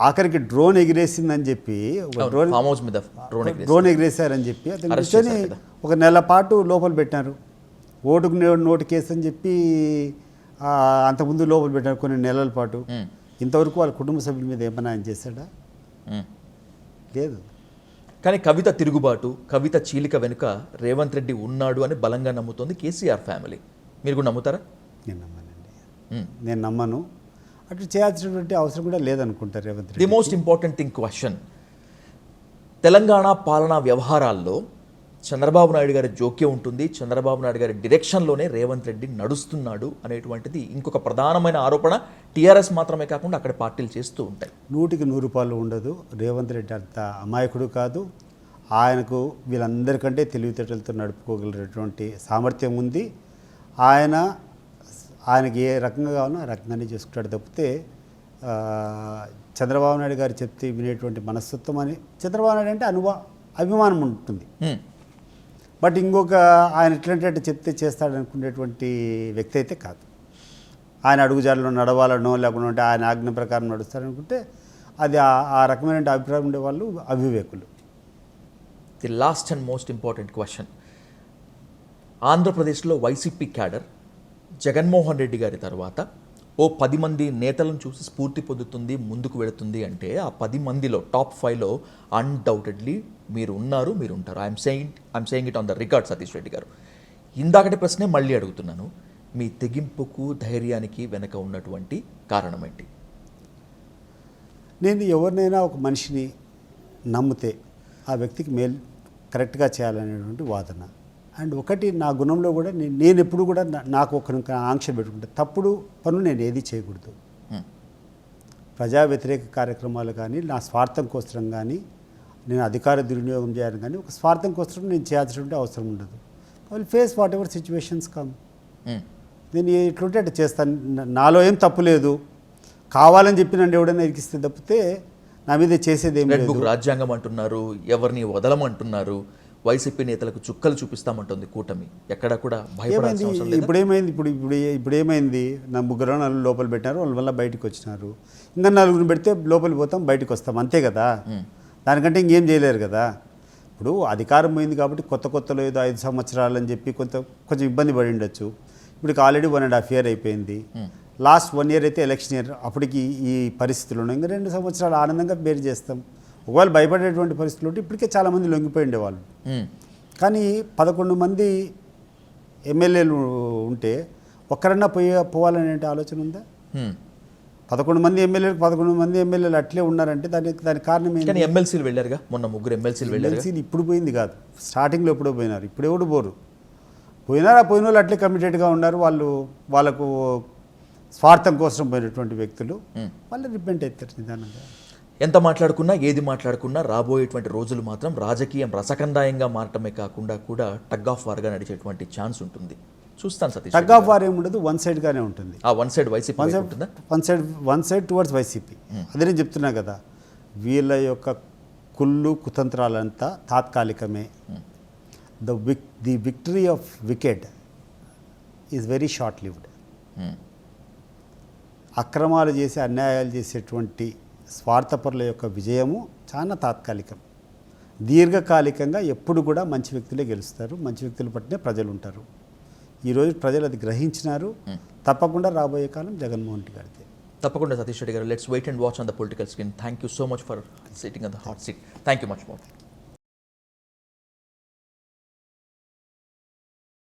ఆఖరికి డ్రోన్ ఎగిరేసిందని చెప్పి, డ్రోన్ ఎగిరేశారని చెప్పి అతను కూర్చొని ఒక నెల పాటు లోపల పెట్టినారు. ఓటుకు నోటు కేసు అని చెప్పి అంతకుముందు లోపల పెట్టినారు కొన్ని నెలల పాటు. ఇంతవరకు వాళ్ళ కుటుంబ సభ్యుల మీద ఏమైనా ఆయన చేశాడా? లేదు. కానీ కవిత తిరుగుబాటు, కవిత చీలిక వెనుక రేవంత్ రెడ్డి ఉన్నాడు అని బలంగా నమ్ముతోంది కేసీఆర్ ఫ్యామిలీ. మీరు కూడా నమ్ముతారా? నేను నమ్మనండి. నేను నమ్మను. అటు చేయాల్సినటువంటి అవసరం కూడా లేదనుకుంటారు Revanth Reddy. The most important thing question, Telangana పాలనా వ్యవహారాల్లో చంద్రబాబు నాయుడు గారి జోక్యం ఉంటుంది, చంద్రబాబు నాయుడు గారి డిరెక్షన్లోనే రేవంత్ రెడ్డి నడుస్తున్నాడు అనేటువంటిది ఇంకొక ప్రధానమైన ఆరోపణ. టీఆర్ఎస్ మాత్రమే కాకుండా అక్కడ పార్టీలు చేస్తూ ఉంటాయి. 100% ఉండదు. రేవంత్ రెడ్డి అంత అమాయకుడు కాదు. ఆయనకు వీళ్ళందరికంటే తెలివితేటలతో నడుపుకోగలిగినటువంటి సామర్థ్యం ఉంది. ఆయనకి ఏ రకంగా కావాలో ఆ రకంగానే చేసుకుంటాడు తప్పితే చంద్రబాబు నాయుడు గారు చెప్తే వినేటువంటి మనస్తత్వం అని, చంద్రబాబు నాయుడు అంటే అభిమానం ఉంటుంది. బట్ ఇంకొక ఆయన ఎట్లాంటి చెప్తే చేస్తాడనుకునేటువంటి వ్యక్తి అయితే కాదు. ఆయన అడుగుజాడలో నడవాలనో లేకుంటే ఆయన ఆజ్ఞ ప్రకారం నడుస్తారనుకుంటే అది ఆ రకమైన అభిప్రాయం ఉండేవాళ్ళు అవివేకులు. The last and most important question, ఆంధ్రప్రదేశ్లో వైసీపీ క్యాడర్ జగన్మోహన్ రెడ్డి గారి తర్వాత ఓ 10 మంది నేతలను చూసి స్ఫూర్తి పొందుతుంది, ముందుకు వెళుతుంది అంటే ఆ 10 మందిలో టాప్ 5లో అన్డౌటెడ్లీ మీరు ఉన్నారు, మీరు ఉంటారు. I'm saying it on the record Satish Reddy గారు. ఇందాకటి ప్రశ్నే మళ్ళీ అడుగుతున్నాను, మీ తెగింపుకు ధైర్యానికి వెనక ఉన్నటువంటి కారణం ఏంటి? నేను ఎవరినైనా ఒక మనిషిని నమ్మితే ఆ వ్యక్తికి మేలు కరెక్ట్గా చేయాలనేటువంటి వాదన. అండ్ ఒకటి నా గుణంలో కూడా నేను ఎప్పుడు కూడా నాకు ఒక ఆంక్ష పెట్టుకుంటా, తప్పుడు పనులు నేను ఏది చేయకూడదు. ప్రజా వ్యతిరేక కార్యక్రమాలు కానీ, నా స్వార్థం కోసం కానీ, నేను అధికార దుర్వినియోగం చేయాలని కానీ ఒక స్వార్థం కోసం నేను చేయాల్సినటువంటి అవసరం ఉండదు. వాళ్ళు face what ever situations come. నేను ఎట్లుంటే అట్లా చేస్తాను. నాలో ఏం తప్పు లేదు. కావాలని చెప్పి నన్ను ఎవడైనా ఇరికిస్తే తప్పితే నా మీద చేసేది ఏం లేదు. రాజ్యాంగం అంటున్నారు, ఎవరిని వదలమంటున్నారు, వైసీపీ నేతలకు చుక్కలు చూపిస్తామంటుంది కూటమి. ఎక్కడ కూడా భయపడాల్సిన ఏమైంది అవసరం లేదు. ఇప్పుడు ఏమైంది నా ముగ్గురు నలుగురు లోపల పెట్టినారు, వాళ్ళ వల్ల బయటకు వచ్చినారు. ఇంకా నలుగురిని పెడితే లోపలికి పోతాం, బయటకు వస్తాం, అంతే కదా. దానికంటే ఇంకేం చేయలేరు కదా. ఇప్పుడు అధికారం పోయింది కాబట్టి కొత్తలో ఏదో 5 సంవత్సరాలు అని చెప్పి కొంచెం ఇబ్బంది పడి ఉండొచ్చు. ఇప్పుడు ఆల్రెడీ 1.5 year అయిపోయింది. లాస్ట్ 1 year అయితే ఎలక్షన్ ఇయర్, అప్పటికి ఈ పరిస్థితులు ఉన్నాయి. ఇంకా 2 సంవత్సరాలు ఆనందంగా బేర్ చేస్తాం. ఒకవేళ భయపడేటువంటి పరిస్థితులు ఉంటే ఇప్పటికే చాలామంది లొంగిపోయి ఉండేవాళ్ళు. కానీ 11 మంది ఎమ్మెల్యేలు ఉంటే ఒక్కరన్నా పోవాలనే ఆలోచన ఉందా? 11 మంది ఎమ్మెల్యేలు అట్లే ఉన్నారంటే దానికి కారణం ఏంటి? కానీ ఎమ్మెల్సీలు వెళ్ళారుగా, మొన్న 3 ఎమ్మెల్సీలు వెళ్ళారు. ఎమ్మెల్సీలు ఇప్పుడు పోయింది కాదు, స్టార్టింగ్లో ఎప్పుడో పోయినారు. ఇప్పుడు ఎవడు పోరు. పోయిన వాళ్ళు అట్లే కమిటెడ్గా ఉన్నారు. వాళ్ళకు స్వార్థం కోసం పోయినటువంటి వ్యక్తులు వాళ్ళు రిపెంట్ అవుతారు నిదానంగా. ఎంత మాట్లాడుకున్నా, ఏది మాట్లాడుకున్నా రాబోయేటువంటి రోజులు మాత్రం రాజకీయం రసకందాయంగా మారటమే కాకుండా కూడా టగ్ ఆఫ్ వార్గా నడిచేటువంటి ఛాన్స్ ఉంటుంది. చూస్తాను సతీష్. టగ్ ఆఫ్ వార్ ఏముండదు, వన్ సైడ్గానే ఉంటుంది. ఆ వన్ సైడ్ వైసీపీ ఉంటుందా? One side towards YCP. అదే నేను చెప్తున్నా కదా, వీళ్ళ యొక్క కుళ్ళు కుతంత్రాలంతా తాత్కాలికమే. The victory of wicked is very short lived. అక్రమాలు చేసి అన్యాయాలు చేసేటువంటి స్వార్థపరుల యొక్క విజయము చాలా తాత్కాలికం. దీర్ఘకాలికంగా ఎప్పుడు కూడా మంచి వ్యక్తులే గెలుస్తారు, మంచి వ్యక్తుల పట్లనే ప్రజలు ఉంటారు. ఈరోజు ప్రజలు అది గ్రహించినారు. తప్పకుండా రాబోయే కాలం జగన్మోహన్ రెడ్డి గారిదే. తప్పకుండా సతీష్ రెడ్డి గారు. Let's wait and watch on the political screen. Thank you so much for sitting on the hot seat. Thank you much more.